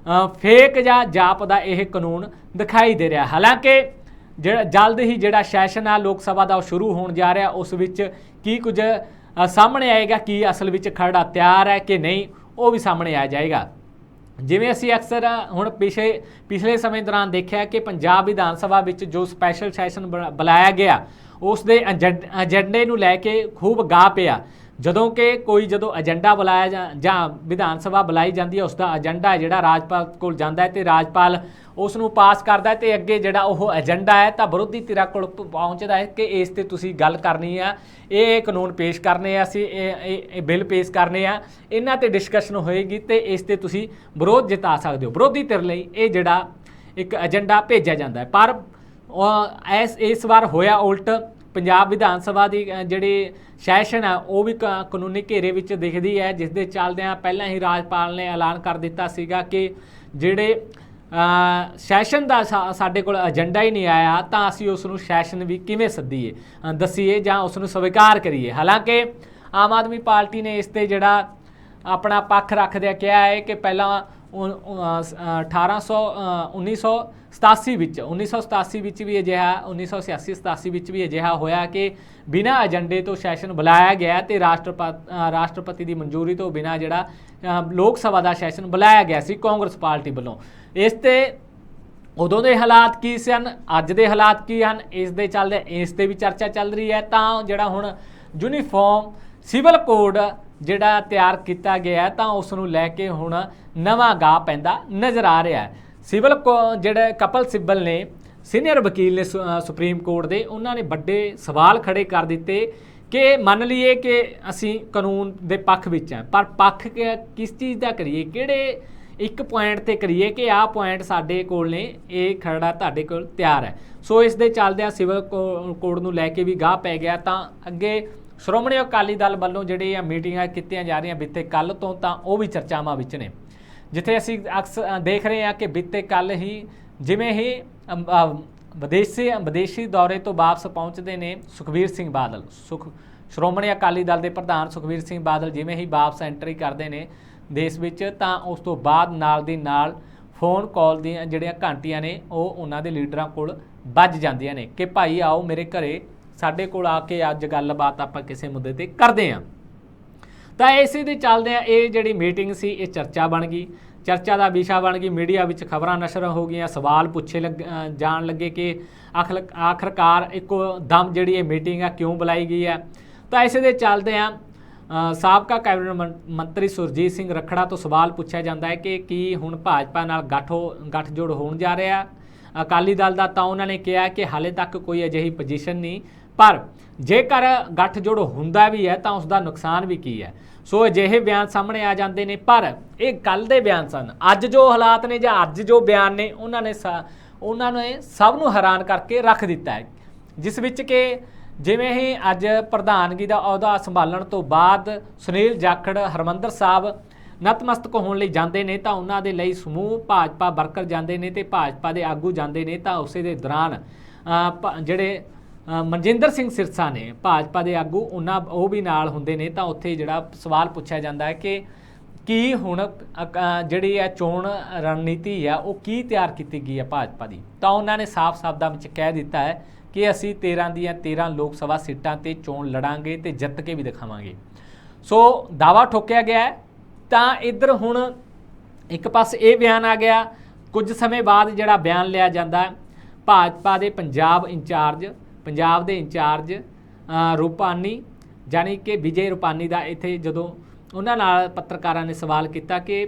ਫੇਕ ਜਾਂ ਜਾਪ ਦਾ ਇਹ ਕਾਨੂੰਨ ਦਿਖਾਈ ਦੇ ਰਿਹਾ। ਹਾਲਾਂਕਿ ਜਿਹੜਾ ਜਲਦ ਹੀ ਜਿਹੜਾ ਸੈਸ਼ਨ ਆ ਲੋਕ ਸਭਾ ਦਾ ਉਹ ਸ਼ੁਰੂ ਹੋਣ ਜਾ ਰਿਹਾ, ਉਸ ਵਿੱਚ ਕੀ ਕੁਝ ਸਾਹਮਣੇ ਆਏਗਾ, ਕੀ ਅਸਲ ਵਿੱਚ ਖਰੜਾ ਤਿਆਰ ਹੈ ਕਿ ਨਹੀਂ, ਉਹ ਵੀ ਸਾਹਮਣੇ ਆ ਜਾਏਗਾ। ਜਿਵੇਂ ਅਸੀਂ ਅਕਸਰ ਹੁਣ ਪਿਛਲੇ ਸਮੇਂ ਦੌਰਾਨ ਦੇਖਿਆ ਕਿ ਪੰਜਾਬ ਵਿਧਾਨ ਸਭਾ ਵਿੱਚ ਜੋ ਸਪੈਸ਼ਲ ਸੈਸ਼ਨ ਬੁਲਾਇਆ ਗਿਆ ਉਸ ਦੇ ਏਜੰਡੇ ਨੂੰ ਲੈ ਕੇ ਖੂਬ ਗਾਹ ਪਿਆ। ਜਦੋਂ ਕਿ ਕੋਈ ਜਦੋਂ ਏਜੰਡਾ ਬੁਲਾਇਆ ਜਾਂ ਵਿਧਾਨ ਸਭਾ ਬੁਲਾਈ ਜਾਂਦੀ ਹੈ ਉਸ ਦਾ ਏਜੰਡਾ ਜਿਹੜਾ ਰਾਜਪਾਲ ਕੋਲ ਜਾਂਦਾ ਹੈ ਤੇ ਰਾਜਪਾਲ ਉਸ ਨੂੰ ਪਾਸ ਕਰਦਾ ਹੈ ਤੇ ਅੱਗੇ ਜਿਹੜਾ ਉਹ ਏਜੰਡਾ ਹੈ ਤਾਂ ਵਿਰੋਧੀ ਧਿਰਾਂ ਕੋਲ ਪਹੁੰਚਦਾ ਹੈ ਕਿ ਇਸ ਤੇ ਤੁਸੀਂ ਗੱਲ ਕਰਨੀ ਆ, ਇਹ ਕਾਨੂੰਨ ਪੇਸ਼ ਕਰਨੇ ਆ, ਅਸੀਂ ਇਹ ਬਿੱਲ ਪੇਸ਼ ਕਰਨੇ ਆ, ਇਹਨਾਂ ਤੇ ਡਿਸਕਸ਼ਨ ਹੋਏਗੀ ਤੇ ਇਸ ਤੇ ਤੁਸੀਂ ਵਿਰੋਧ ਜਿਤਾ ਸਕਦੇ ਹੋ। ਵਿਰੋਧੀ ਧਿਰ ਲਈ ਇਹ ਜਿਹੜਾ ਇੱਕ ਏਜੰਡਾ ਭੇਜਿਆ ਜਾਂਦਾ ਹੈ। ਪਰ ਇਸ ਵਾਰ ਹੋਇਆ ਉਲਟ। ਪੰਜਾਬ ਵਿਧਾਨ ਸਭਾ ਦੀ ਜਿਹੜੀ ਸੈਸ਼ਨ ਆ ਉਹ ਵੀ ਕਾਨੂੰਨੀ ਘੇਰੇ ਵਿੱਚ ਦਿਖਦੀ ਹੈ, ਜਿਸ ਦੇ ਚੱਲਦਿਆਂ ਪਹਿਲਾਂ ਹੀ ਰਾਜਪਾਲ ਨੇ ਐਲਾਨ ਕਰ ਦਿੱਤਾ ਸੀਗਾ ਕਿ ਜਿਹੜੇ ਸੈਸ਼ਨ ਦਾ ਸਾਡੇ ਕੋਲ ਏਜੰਡਾ ਹੀ ਨਹੀਂ ਆਇਆ ਤਾਂ ਅਸੀਂ ਉਸ ਨੂੰ ਸੈਸ਼ਨ ਵੀ ਕਿਵੇਂ ਸੱਦੀਏ ਦੱਸੀਏ ਜਾਂ ਉਸ ਨੂੰ ਸਵੀਕਾਰ ਕਰੀਏ। ਹਾਲਾਂਕਿ ਆਮ ਆਦਮੀ ਪਾਰਟੀ ਨੇ ਇਸ ਤੇ ਜਿਹੜਾ ਆਪਣਾ ਪੱਖ ਰੱਖਦਿਆਂ ਕਿਹਾ ਹੈ ਕਿ ਪਹਿਲਾਂ 1987 ਵਿੱਚ ਵੀ ਅਜਿਹਾ 1986-87 ਵਿੱਚ ਵੀ ਅਜਿਹਾ ਹੋਇਆ ਕਿ ਬਿਨਾਂ ਏਜੰਡੇ ਤੋਂ ਸੈਸ਼ਨ ਬੁਲਾਇਆ ਗਿਆ ਤੇ ਰਾਸ਼ਟਰਪਤੀ ਦੀ ਮਨਜ਼ੂਰੀ ਤੋਂ ਬਿਨਾਂ ਜਿਹੜਾ ਲੋਕ ਸਭਾ ਦਾ ਸੈਸ਼ਨ ਬੁਲਾਇਆ ਗਿਆ ਸੀ ਕਾਂਗਰਸ ਪਾਰਟੀ ਵੱਲੋਂ। ਇਸ ਤੇ ਉਦੋਂ ਦੇ ਹਾਲਾਤ ਕੀ ਸਨ, ਅੱਜ ਦੇ ਹਾਲਾਤ ਕੀ ਹਨ, ਇਸ ਦੇ ਚੱਲਦੇ ਇਸ ਤੇ ਵੀ ਚਰਚਾ ਚੱਲ ਰਹੀ ਹੈ। ਤਾਂ ਜਿਹੜਾ ਹੁਣ ਯੂਨੀਫਾਰਮ ਸਿਵਲ ਕੋਡ ਜਿਹੜਾ ਤਿਆਰ ਕੀਤਾ ਗਿਆ ਤਾਂ ਉਸ ਨੂੰ ਲੈ ਕੇ ਹੁਣ ਨਵਾਂ ਗਾਹ ਪੈਂਦਾ ਨਜ਼ਰ ਆ ਰਿਹਾ ਹੈ। ਸਿਵਲ ਜਿਹੜੇ ਕਪਲ ਸਿੱਬਲ ਨੇ ਸੀਨੀਅਰ ਵਕੀਲ ਨੇ ਸੁਪਰੀਮ ਕੋਰਟ ਦੇ, ਉਹਨਾਂ ਨੇ ਵੱਡੇ ਸਵਾਲ ਖੜੇ ਕਰ ਦਿੱਤੇ ਕਿ ਮੰਨ ਲਈਏ ਕਿ ਅਸੀਂ ਕਾਨੂੰਨ ਦੇ ਪੱਖ ਵਿੱਚ ਹਾਂ, ਪਰ ਪੱਖ ਕਿਸ ਚੀਜ਼ ਦਾ ਕਰੀਏ, ਕਿਹੜੇ ਇੱਕ ਪੁਆਇੰਟ ਤੇ ਕਰੀਏ ਕਿ ਆਹ ਪੁਆਇੰਟ ਸਾਡੇ ਕੋਲ ਨੇ, ਇਹ ਖਰੜਾ ਤੁਹਾਡੇ ਕੋਲ ਤਿਆਰ ਹੈ। ਸੋ ਇਸ ਦੇ ਚੱਲਦਿਆਂ ਸਿਵਲ ਕੋਡ ਨੂੰ ਲੈ ਕੇ ਵੀ ਗਾਹ ਪੈ ਗਿਆ। ਤਾਂ ਅੱਗੇ ਸ਼੍ਰੋਮਣੀ ਅਕਾਲੀ ਦਲ ਵੱਲੋਂ ਜਿਹੜੇ ਆ ਮੀਟਿੰਗਾਂ ਕੀਤੀਆਂ ਜਾ ਰਹੀਆਂ ਬੀਤੇ ਕੱਲ੍ਹ ਤੋਂ, ਤਾਂ ਉਹ ਵੀ ਚਰਚਾਵਾਂ ਵਿੱਚ ਨੇ। ਜਿੱਥੇ ਅਸੀਂ ਅਕਸਰ ਦੇਖ ਰਹੇ ਹਾਂ ਕਿ ਬੀਤੇ ਕੱਲ੍ਹ ਹੀ ਜਿਵੇਂ ਹੀ ਵਿਦੇਸ਼ੀ ਦੌਰੇ ਤੋਂ ਵਾਪਸ ਪਹੁੰਚਦੇ ਨੇ ਸੁਖਬੀਰ ਸਿੰਘ ਬਾਦਲ, ਸ਼੍ਰੋਮਣੀ ਅਕਾਲੀ ਦਲ ਦੇ ਪ੍ਰਧਾਨ ਸੁਖਬੀਰ ਸਿੰਘ ਬਾਦਲ ਜਿਵੇਂ ਹੀ ਵਾਪਸ ਐਂਟਰੀ ਕਰਦੇ ਨੇ ਦੇਸ਼ ਵਿੱਚ ਤਾਂ ਉਸ ਤੋਂ ਬਾਅਦ ਨਾਲ ਦੀ ਨਾਲ ਫੋਨ ਕਾਲ ਦੀਆਂ ਜਿਹੜੀਆਂ ਘੰਟੀਆਂ ਨੇ ਉਹ ਉਹਨਾਂ ਦੇ ਲੀਡਰਾਂ ਕੋਲ ਵੱਜ ਜਾਂਦੀਆਂ ਨੇ ਕਿ ਭਾਈ ਆਓ ਮੇਰੇ ਘਰੇ, ਸਾਡੇ ਕੋਲ ਆ ਕੇ ਅੱਜ ਗੱਲਬਾਤ ਆਪਾਂ ਕਿਸੇ ਮੁੱਦੇ ਤੇ ਕਰਦੇ ਹਾਂ। ਤਾਂ ਇਸੇ ਦੇ ਚੱਲਦੇ ਆ ਇਹ ਜਿਹੜੀ ਮੀਟਿੰਗ ਸੀ ਇਹ ਚਰਚਾ ਬਣ ਗਈ, ਚਰਚਾ ਦਾ ਵਿਸ਼ਾ ਬਣ ਗਈ। ਮੀਡੀਆ ਵਿੱਚ ਖਬਰਾਂ ਨਸ਼ਰ ਹੋ ਗਈਆਂ, ਸਵਾਲ ਪੁੱਛੇ ਜਾਣ ਲੱਗੇ ਕਿ ਆਖਰਕਾਰ ਇੱਕੋ ਦਮ ਜਿਹੜੀ ਇਹ ਮੀਟਿੰਗ ਆ ਕਿਉਂ ਬੁਲਾਈ ਗਈ ਹੈ। ਤਾਂ ਇਸੇ ਦੇ ਚੱਲਦੇ ਆ ਸਾਬਕਾ ਕੈਬਨਿਟ ਮੰਤਰੀ ਸੁਰਜੀਤ ਸਿੰਘ ਰੱਖੜਾ ਤੋਂ ਸਵਾਲ ਪੁੱਛਿਆ ਜਾਂਦਾ ਹੈ ਕਿ ਕੀ ਹੁਣ ਭਾਜਪਾ ਨਾਲ ਗੱਠਜੋੜ ਹੋਣ ਜਾ ਰਿਹਾ ਅਕਾਲੀ ਦਲ ਦਾ, ਤਾਂ ਉਹਨਾਂ ਨੇ ਕਿਹਾ ਕਿ ਹਾਲੇ ਤੱਕ ਕੋਈ ਅਜਿਹੀ ਪੋਜੀਸ਼ਨ ਨਹੀਂ, ਪਰ ਜੇਕਰ ਗੱਠਜੋੜ ਹੁੰਦਾ ਵੀ ਹੈ ਤਾਂ ਉਸ ਦਾ ਨੁਕਸਾਨ ਵੀ ਕੀ ਹੈ। ਸੋ ਅਜਿਹੇ ਬਿਆਨ ਸਾਹਮਣੇ ਆ ਜਾਂਦੇ ਨੇ, ਪਰ ਇਹ ਕੱਲ੍ਹ ਦੇ ਬਿਆਨ ਸਨ। ਅੱਜ ਜੋ ਹਾਲਾਤ ਨੇ ਜਾਂ ਅੱਜ ਜੋ ਬਿਆਨ ਨੇ ਉਹਨਾਂ ਨੇ ਸਭ ਨੂੰ ਹੈਰਾਨ ਕਰਕੇ ਰੱਖ ਦਿੱਤਾ ਹੈ, ਜਿਸ ਵਿੱਚ ਕਿ ਜਿਵੇਂ ਹੀ ਅੱਜ ਪ੍ਰਧਾਨਗੀ ਦਾ ਅਹੁਦਾ ਸੰਭਾਲਣ ਤੋਂ ਬਾਅਦ ਸੁਨੀਲ ਜਾਖੜ ਹਰਿਮੰਦਰ ਸਾਹਿਬ ਨਤਮਸਤਕ ਹੋਣ ਲਈ ਜਾਂਦੇ ਨੇ, ਤਾਂ ਉਹਨਾਂ ਦੇ ਲਈ ਸਮੂਹ ਭਾਜਪਾ ਵਰਕਰ ਜਾਂਦੇ ਨੇ ਤੇ ਭਾਜਪਾ ਦੇ ਆਗੂ ਜਾਂਦੇ ਨੇ। ਤਾਂ ਉਸੇ ਦੇ ਦੌਰਾਨ ਜਿਹੜੇ ਮਨਜਿੰਦਰ ਸਿੰਘ ਸਿਰਸਾ ਨੇ ਭਾਜਪਾ ਦੇ ਆਗੂ ਉਹ ਵੀ ਨਾਲ ਹੁੰਦੇ ਨੇ। ਤਾਂ ਉੱਥੇ ਜਿਹੜਾ ਸਵਾਲ ਪੁੱਛਿਆ ਜਾਂਦਾ ਹੈ ਕਿ ਕੀ ਹੁਣ ਜਿਹੜੀ ਹੈ ਚੋਣ ਰਣਨੀਤੀ ਆ ਉਹ ਕੀ ਤਿਆਰ ਕੀਤੀ ਗਈ ਹੈ ਭਾਜਪਾ ਦੀ, ਤਾਂ ਉਹਨਾਂ ਨੇ ਸਾਫ਼ ਸ਼ਬਦਾਂ ਵਿੱਚ ਕਹਿ ਦਿੱਤਾ ਹੈ ਕਿ ਅਸੀਂ 13 ਦੀਆਂ 13 ਲੋਕ ਸਭਾ ਸੀਟਾਂ ਤੇ ਚੋਣ ਲੜਾਂਗੇ ਤੇ ਜਿੱਤ ਕੇ ਵੀ ਦਿਖਾਵਾਂਗੇ। ਸੋ ਦਾਅਵਾ ਠੋਕਿਆ ਗਿਆ ਹੈ। ਤਾਂ ਇੱਧਰ ਹੁਣ ਇੱਕ ਪਾਸੇ ਇਹ ਬਿਆਨ ਆ ਗਿਆ, ਕੁਝ ਸਮੇਂ ਬਾਅਦ ਜਿਹੜਾ ਬਿਆਨ ਲਿਆ ਜਾਂਦਾ ਭਾਜਪਾ ਦੇ ਪੰਜਾਬ ਦੇ ਇੰਚਾਰਜ ਰੂਪਾਨੀ ਜਾਨੀ ਕਿ ਵਿਜੇ ਰੂਪਾਨੀ ਦਾ, ਇੱਥੇ ਜਦੋਂ ਉਹਨਾਂ ਨਾਲ ਪੱਤਰਕਾਰਾਂ ਨੇ ਸਵਾਲ ਕੀਤਾ ਕਿ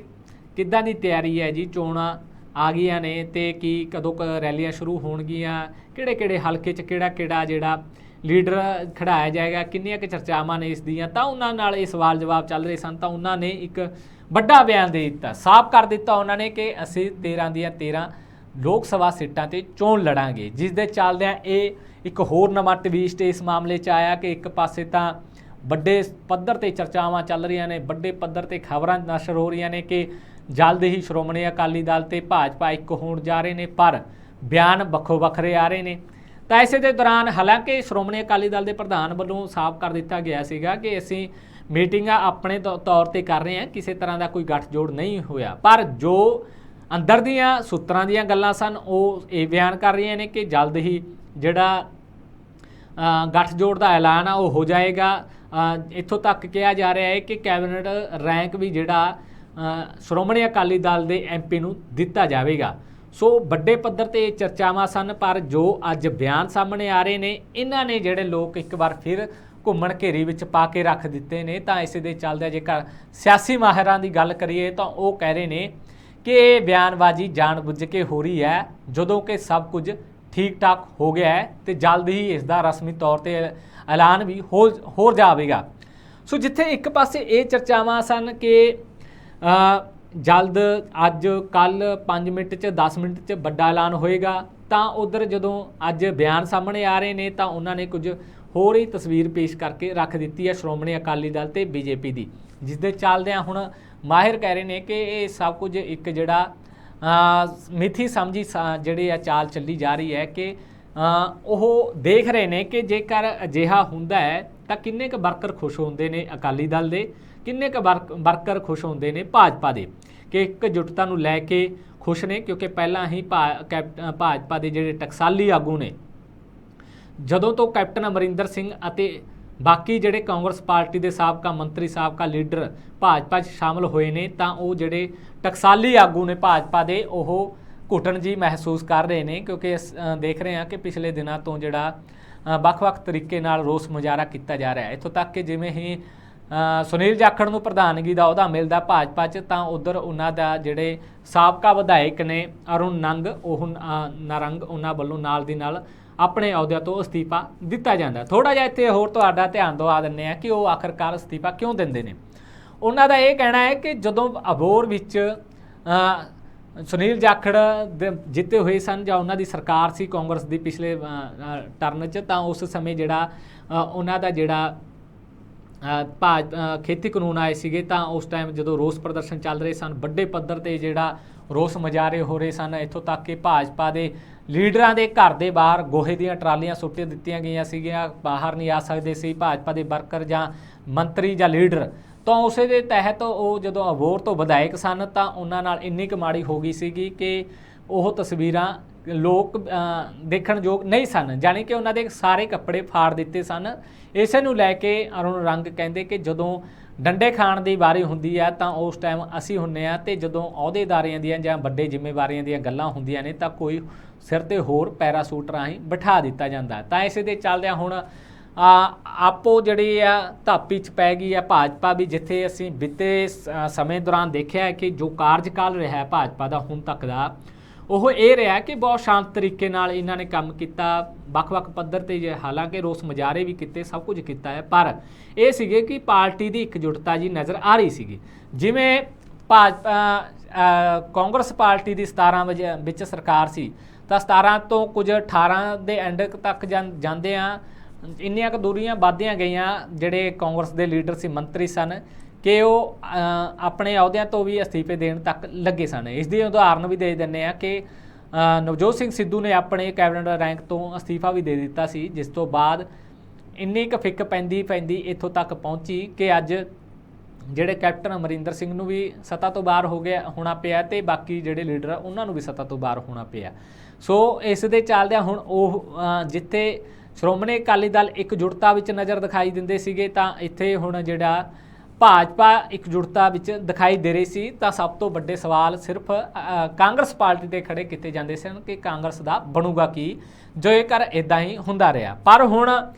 ਕਿੱਦਾਂ ਦੀ ਤਿਆਰੀ ਹੈ ਜੀ, ਚੋਣਾਂ ਆ ਗਈਆਂ ਨੇ ਤੇ ਕੀ ਕਦੋਂ ਰੈਲੀਆਂ ਸ਼ੁਰੂ ਹੋਣਗੀਆਂ, ਕਿਹੜੇ ਹਲਕੇ 'ਚ ਕਿਹੜਾ ਜਿਹੜਾ ਲੀਡਰ ਖੜਾਇਆ ਜਾਏਗਾ, ਕਿੰਨੀਆਂ ਕੁ ਚਰਚਾਵਾਂ ਨੇ ਇਸ ਦੀਆਂ। ਤਾਂ ਉਹਨਾਂ ਨਾਲ ਇਹ ਸਵਾਲ ਜਵਾਬ ਚੱਲ ਰਹੇ ਸਨ। ਤਾਂ ਉਹਨਾਂ ਨੇ ਇੱਕ ਵੱਡਾ ਬਿਆਨ ਦੇ ਦਿੱਤਾ, ਸਾਫ਼ ਕਰ ਦਿੱਤਾ ਉਹਨਾਂ ਨੇ ਕਿ ਅਸੀਂ 13 ਦੀਆਂ 13 ਲੋਕ ਸਭਾ ਸੀਟਾਂ ਤੇ ਚੋਣ ਲੜਾਂਗੇ, ਜਿਸ ਦੇ ਚੱਲਦਿਆਂ ਇਹ ਇੱਕ ਹੋਰ ਨਵਾਂ ਟਵਿਸਟ ਇਸ ਮਾਮਲੇ 'ਚ ਆਇਆ ਕਿ ਇੱਕ ਪਾਸੇ ਤਾਂ ਵੱਡੇ ਪੱਧਰ ਤੇ ਚਰਚਾਵਾਂ ਚੱਲ ਰਹੀਆਂ ਨੇ, ਵੱਡੇ ਪੱਧਰ ਤੇ ਖਬਰਾਂ ਨਸ਼ਰ ਹੋ ਰਹੀਆਂ ਨੇ ਕਿ ਜਲਦ ਹੀ ਸ਼੍ਰੋਮਣੀ ਅਕਾਲੀ ਦਲ ਤੇ ਭਾਜਪਾ ਇੱਕ ਹੋਣ ਜਾ ਰਹੇ ਨੇ, ਪਰ ਬਿਆਨ ਵੱਖੋ ਵੱਖਰੇ ਆ ਰਹੇ ਨੇ। ਤਾਂ ਇਸੇ ਦੇ ਦੌਰਾਨ ਹਾਲਾਂਕਿ ਸ਼੍ਰੋਮਣੀ ਅਕਾਲੀ ਦਲ ਦੇ ਪ੍ਰਧਾਨ ਵੱਲੋਂ ਸਾਫ਼ ਕਰ ਦਿੱਤਾ ਗਿਆ ਸੀਗਾ ਕਿ ਅਸੀਂ ਮੀਟਿੰਗਾਂ ਆਪਣੇ ਤੌਰ ਤੇ ਕਰ ਰਹੇ ਹਾਂ, ਕਿਸੇ ਤਰ੍ਹਾਂ ਦਾ ਕੋਈ ਗੱਠਜੋੜ ਨਹੀਂ ਹੋਇਆ, ਪਰ ਜੋ ਅੰਦਰ ਦੀਆਂ ਸੂਤਰਾਂ ਦੀਆਂ ਗੱਲਾਂ ਸਨ ਉਹ ਇਹ ਬਿਆਨ ਕਰ ਰਹੀਆਂ ਨੇ ਕਿ ਜਲਦ ਹੀ ਜਿਹੜਾ ਗੱਠਜੋੜ ਦਾ ਐਲਾਨ ਆ ਉਹ ਹੋ ਜਾਏਗਾ। ਇੱਥੋਂ ਤੱਕ ਕਿਹਾ ਜਾ ਰਿਹਾ ਹੈ ਕਿ ਕੈਬਨਿਟ ਰੈਂਕ ਵੀ ਜਿਹੜਾ ਸ਼੍ਰੋਮਣੀ ਅਕਾਲੀ ਦਲ ਦੇ MP ਨੂੰ ਦਿੱਤਾ ਜਾਵੇਗਾ। ਸੋ ਵੱਡੇ ਪੱਧਰ ਤੇ ਚਰਚਾਵਾਂ ਸਨ, ਪਰ ਜੋ ਅੱਜ ਬਿਆਨ ਸਾਹਮਣੇ ਆ ਰਹੇ ਨੇ ਇਹਨਾਂ ਨੇ ਜਿਹੜੇ ਲੋਕ ਇੱਕ ਵਾਰ ਫਿਰ ਘੁੰਮਣ ਘੇਰੀ ਵਿੱਚ ਪਾ ਕੇ ਰੱਖ ਦਿੱਤੇ ਨੇ। ਤਾਂ ਇਸੇ ਦੇ ਚੱਲਦੇ ਜੇਕਰ ਸਿਆਸੀ ਮਾਹਿਰਾਂ ਦੀ ਗੱਲ ਕਰੀਏ ਤਾਂ ਉਹ ਕਹਿ ਰਹੇ ਨੇ ਕਿ ਇਹ ਬਿਆਨਬਾਜ਼ੀ ਜਾਣਬੁੱਝ ਕੇ ਹੋ ਰਹੀ ਹੈ, ਜਦੋਂ ਕਿ ਸਭ ਕੁਝ ਠੀਕ ਠਾਕ ਹੋ ਗਿਆ ਹੈ ਤੇ ਜਲਦ ਹੀ ਇਸ ਦਾ ਰਸਮੀ ਤੌਰ ਤੇ ਐਲਾਨ ਵੀ ਹੋ ਜਾਵੇਗਾ। ਸੋ ਜਿੱਥੇ ਇੱਕ ਪਾਸੇ ਇਹ ਚਰਚਾਵਾਂ ਸਨ ਕਿ ਜਲਦ ਅੱਜ ਕੱਲ 5 ਮਿੰਟ 'ਚ 10 ਮਿੰਟ 'ਚ ਵੱਡਾ ਐਲਾਨ ਹੋਏਗਾ, ਤਾਂ ਉਧਰ ਜਦੋਂ ਅੱਜ ਬਿਆਨ ਸਾਹਮਣੇ ਆ ਰਹੇ ਨੇ ਤਾਂ ਉਹਨਾਂ ਨੇ ਕੁਝ ਹੋਰ ਹੀ ਤਸਵੀਰ ਪੇਸ਼ ਕਰਕੇ ਰੱਖ ਦਿੱਤੀ ਹੈ ਸ਼੍ਰੋਮਣੀ ਅਕਾਲੀ ਦਲ ਤੇ BJP ਦੀ, ਜਿਸ ਦੇ ਚੱਲਦਿਆਂ ਹੁਣ ਮਾਹਿਰ ਕਹਿ ਰਹੇ ਨੇ ਕਿ ਇਹ ਸਭ ਕੁਝ ਇੱਕ ਜਿਹੜਾ ਮਿੱਥੀ ਸਮਝੀ ਜਿਹੜੀ ਆ ਚਾਲ ਚੱਲੀ ਜਾ ਰਹੀ ਹੈ ਕਿ ਉਹ ਦੇਖ ਰਹੇ ਨੇ ਕਿ ਜੇਕਰ ਅਜਿਹਾ ਹੁੰਦਾ ਹੈ ਤਾਂ ਕਿੰਨੇ ਕੁ ਵਰਕਰ ਖੁਸ਼ ਹੁੰਦੇ ਨੇ ਅਕਾਲੀ ਦਲ ਦੇ, ਕਿੰਨੇ ਕੁ ਵਰਕਰ ਖੁਸ਼ ਹੁੰਦੇ ਨੇ ਭਾਜਪਾ ਦੇ, ਕਿ ਇਕਜੁੱਟਤਾ ਨੂੰ ਲੈ ਕੇ ਖੁਸ਼ ਨੇ। ਕਿਉਂਕਿ ਪਹਿਲਾਂ ਹੀ ਭਾਜਪਾ ਦੇ ਜਿਹੜੇ ਟਕਸਾਲੀ ਆਗੂ ਨੇ, ਜਦੋਂ ਤੋਂ ਕੈਪਟਨ ਅਮਰਿੰਦਰ ਸਿੰਘ ਅਤੇ ਬਾਕੀ ਜਿਹੜੇ ਕਾਂਗਰਸ ਪਾਰਟੀ ਦੇ ਸਾਬਕਾ ਮੰਤਰੀ ਸਾਬਕਾ ਲੀਡਰ ਭਾਜਪਾ 'ਚ ਸ਼ਾਮਲ ਹੋਏ ਨੇ, ਤਾਂ ਉਹ ਜਿਹੜੇ ਟਕਸਾਲੀ ਆਗੂ ਨੇ ਭਾਜਪਾ ਦੇ ਉਹ ਘੁਟਨ ਜੀ ਮਹਿਸੂਸ ਕਰ ਰਹੇ ਨੇ। ਕਿਉਂਕਿ ਦੇਖ ਰਹੇ ਹਾਂ ਕਿ ਪਿਛਲੇ ਦਿਨਾਂ ਤੋਂ ਜਿਹੜਾ ਵੱਖ-ਵੱਖ ਤਰੀਕੇ ਨਾਲ ਰੋਸ ਮੁਜ਼ਾਹਰਾ ਕੀਤਾ ਜਾ ਰਿਹਾ ਹੈ। ਇੱਥੋਂ ਤੱਕ ਕਿ ਜਿਵੇਂ ਹੀ ਸੁਨੀਲ ਜਾਖੜ ਨੂੰ ਪ੍ਰਧਾਨਗੀ ਦਾ ਅਹੁਦਾ ਮਿਲਦਾ ਭਾਜਪਾ 'ਚ, ਤਾਂ ਉਧਰ ਉਹਨਾਂ ਦਾ ਜਿਹੜੇ ਸਾਬਕਾ ਵਿਧਾਇਕ ਨੇ ਅਰੁਣ ਨੰਗ ਉਹਨਾਂ ਵੱਲੋਂ ਨਾਲ ਦੀ ਨਾਲ ਆਪਣੇ ਅਹੁਦਿਆਂ ਤੋਂ ਅਸਤੀਫਾ ਦਿੱਤਾ ਜਾਂਦਾ। ਥੋੜ੍ਹਾ ਜਿਹਾ ਇੱਥੇ ਹੋਰ ਤੁਹਾਡਾ ਧਿਆਨ ਦਵਾ ਦਿੰਦੇ ਹਾਂ ਕਿ ਉਹ ਆਖਰਕਾਰ ਅਸਤੀਫਾ ਕਿਉਂ ਦਿੰਦੇ ਨੇ। ਉਹਨਾਂ ਦਾ ਇਹ ਕਹਿਣਾ ਹੈ ਕਿ ਜਦੋਂ ਅਬੋਹਰ ਵਿੱਚ ਸੁਨੀਲ ਜਾਖੜ ਜਿੱਤੇ ਹੋਏ ਸਨ ਜਾਂ ਉਹਨਾਂ ਦੀ ਸਰਕਾਰ ਸੀ ਕਾਂਗਰਸ ਦੀ ਪਿਛਲੇ ਟਰਨ 'ਚ, ਤਾਂ ਉਸ ਸਮੇਂ ਜਿਹੜਾ ਉਹਨਾਂ ਦਾ ਜਿਹੜਾ ਖੇਤੀ ਕਾਨੂੰਨ ਆਏ ਸੀਗੇ, ਤਾਂ ਉਸ ਟਾਈਮ ਜਦੋਂ ਰੋਸ ਪ੍ਰਦਰਸ਼ਨ ਚੱਲ ਰਹੇ ਸਨ, ਵੱਡੇ ਪੱਧਰ ਤੇ ਜਿਹੜਾ ਰੋਸ ਮੁਜ਼ਾਹਰੇ ਹੋ ਰਹੇ ਸਨ, ਇੱਥੋਂ ਤੱਕ ਕਿ ਭਾਜਪਾ ਦੇ ਲੀਡਰਾਂ ਦੇ ਘਰ ਦੇ ਬਾਹਰ ਗੋਹੇ ਦੀਆਂ ਟਰਾਲੀਆਂ ਸੁੱਟ ਦਿੱਤੀਆਂ ਗਈਆਂ ਸੀਗੀਆਂ, ਬਾਹਰ ਨਹੀਂ ਆ ਸਕਦੇ ਸੀ ਭਾਜਪਾ ਦੇ ਵਰਕਰ ਜਾਂ ਮੰਤਰੀ ਜਾਂ ਲੀਡਰ। ਤਾਂ ਉਸੇ ਦੇ ਤਹਿਤ ਉਹ ਜਦੋਂ ਅਬੋਹਰ ਤੋਂ ਵਿਧਾਇਕ ਸਨ ਤਾਂ ਉਹਨਾਂ ਨਾਲ ਇੰਨੀ ਕੁ ਮਾੜੀ ਹੋ ਗਈ ਸੀਗੀ ਕਿ ਉਹ ਤਸਵੀਰਾਂ ਲੋਕ ਦੇਖਣ ਯੋਗ ਨਹੀਂ ਸਨ, ਜਾਣੀ ਕਿ ਉਹਨਾਂ ਦੇ ਸਾਰੇ ਕੱਪੜੇ ਫਾੜ ਦਿੱਤੇ ਸਨ। ਇਸੇ ਨੂੰ ਲੈ ਕੇ ਅਰੁਣ ਰੰਗ ਕਹਿੰਦੇ ਕਿ ਜਦੋਂ ਡੰਡੇ ਖਾਣ ਦੀ ਵਾਰੀ ਹੁੰਦੀ ਹੈ ਤਾਂ ਉਸ ਟਾਈਮ ਅਸੀਂ ਹੁੰਨੇ ਆ, ਤੇ ਜਦੋਂ ਅਹੁਦੇਦਾਰੀਆਂ ਦੀਆਂ ਜਾਂ ਵੱਡੇ ਜ਼ਿੰਮੇਵਾਰੀਆਂ ਦੀਆਂ ਗੱਲਾਂ ਹੁੰਦੀਆਂ ਨੇ ਤਾਂ ਕੋਈ ਸਿਰ ਤੇ ਹੋਰ ਪੈਰਾਸੂਟ ਰਾਹੀਂ ਬਿਠਾ ਦਿੱਤਾ ਜਾਂਦਾ। ਤਾਂ ਇਸੇ ਦੇ ਚੱਲਦਿਆਂ ਹੁਣ ਆਪੋ ਜਿਹੜੀ ਆ ਧਾਪੀ 'ਚ ਪੈ ਗਈ ਹੈ ਭਾਜਪਾ ਵੀ, ਜਿੱਥੇ ਅਸੀਂ ਬੀਤੇ ਸਮੇਂ ਦੌਰਾਨ ਦੇਖਿਆ ਹੈ ਕਿ ਜੋ ਕਾਰਜਕਾਲ ਰਿਹਾ ਹੈ ਭਾਜਪਾ ਦਾ ਹੁਣ ਤੱਕ ਦਾ, ਉਹ ਇਹ ਰਿਹਾ ਕਿ ਬਹੁਤ ਸ਼ਾਂਤ ਤਰੀਕੇ ਨਾਲ ਇਹਨਾਂ ਨੇ ਕੰਮ ਕੀਤਾ, ਵੱਖ-ਵੱਖ ਪੱਧਰ ਤੇ ਹਾਲਾਂਕਿ ਰੋਸ ਮੁਜ਼ਾਹਰੇ ਵੀ ਕੀਤੇ, ਸਭ ਕੁਝ ਕੀਤਾ ਹੈ, ਪਰ ਇਹ ਸੀਗੇ ਕਿ ਪਾਰਟੀ ਦੀ ਇਕਜੁੱਟਤਾ ਜੀ ਨਜ਼ਰ ਆ ਰਹੀ ਸੀਗੀ। ਜਿਵੇਂ ਕਾਂਗਰਸ ਪਾਰਟੀ ਦੀ 17 ਵਿੱਚ ਸਰਕਾਰ ਸੀ, ਤਾਂ 17 ਤੋਂ ਕੁਝ 18 ਦੇ ਐਂਡ ਤੱਕ ਜਾਂਦੇ ਆ ਇੰਨੀਆਂ ਕੁ ਦੂਰੀਆਂ ਵੱਧਦੀਆਂ ਗਈਆਂ। ਜਿਹੜੇ ਕਾਂਗਰਸ ਦੇ ਲੀਡਰ ਸੀ, ਮੰਤਰੀ ਸਨ, ਕਿ ਉਹ ਆਪਣੇ ਅਹੁਦਿਆਂ ਤੋਂ ਵੀ ਅਸਤੀਫੇ ਦੇਣ ਤੱਕ ਲੱਗੇ ਸਨ। ਇਸ ਦੀ ਉਦਾਹਰਨ ਵੀ ਦੇ ਦਿੰਦੇ ਆ ਕਿ ਨਵਜੋਤ ਸਿੰਘ ਸਿੱਧੂ ਨੇ ਆਪਣੇ ਕੈਬਨਿਟ ਰੈਂਕ ਤੋਂ ਅਸਤੀਫਾ ਵੀ ਦੇ ਦਿੱਤਾ ਸੀ, ਜਿਸ ਤੋਂ ਬਾਅਦ ਇੰਨੀ ਕੁ ਫਿੱਕ ਪੈਂਦੀ ਇੱਥੋਂ ਤੱਕ ਪਹੁੰਚੀ ਕਿ ਅੱਜ ਜਿਹੜੇ ਕੈਪਟਨ ਅਮਰਿੰਦਰ ਸਿੰਘ ਨੂੰ ਵੀ ਸੱਤਾ ਤੋਂ ਬਾਹਰ ਹੋਣਾ ਪਿਆ, ਤੇ ਬਾਕੀ ਜਿਹੜੇ ਲੀਡਰ ਆ ਉਹਨਾਂ ਨੂੰ ਵੀ ਸੱਤਾ ਤੋਂ ਬਾਹਰ ਹੋਣਾ ਪਿਆ। ਸੋ ਇਸ ਦੇ ਚੱਲਦਿਆਂ ਹੁਣ ਉਹ ਜਿੱਥੇ ਸ਼੍ਰੋਮਣੀ ਅਕਾਲੀ ਦਲ ਇਕਜੁੱਟਤਾ ਵਿੱਚ ਨਜ਼ਰ ਦਿਖਾਈ ਦਿੰਦੇ ਸੀਗੇ, ਤਾਂ ਇੱਥੇ ਹੁਣ ਜਿਹੜਾ ਭਾਜਪਾ ਇਕਜੁੱਟਤਾ ਵਿੱਚ ਦਿਖਾਈ ਦੇ ਰਹੀ ਸੀ, ਤਾਂ ਸਭ ਤੋਂ ਵੱਡੇ ਸਵਾਲ ਸਿਰਫ ਕਾਂਗਰਸ ਪਾਰਟੀ ਤੇ ਖੜੇ ਕੀਤੇ ਜਾਂਦੇ ਸਨ ਕਿ ਕਾਂਗਰਸ ਦਾ ਬਣੂਗਾ ਕੀ, ਜੇਕਰ ਇਦਾਂ ਹੀ ਹੁੰਦਾ ਰਿਹਾ। ਪਰ ਹੁਣ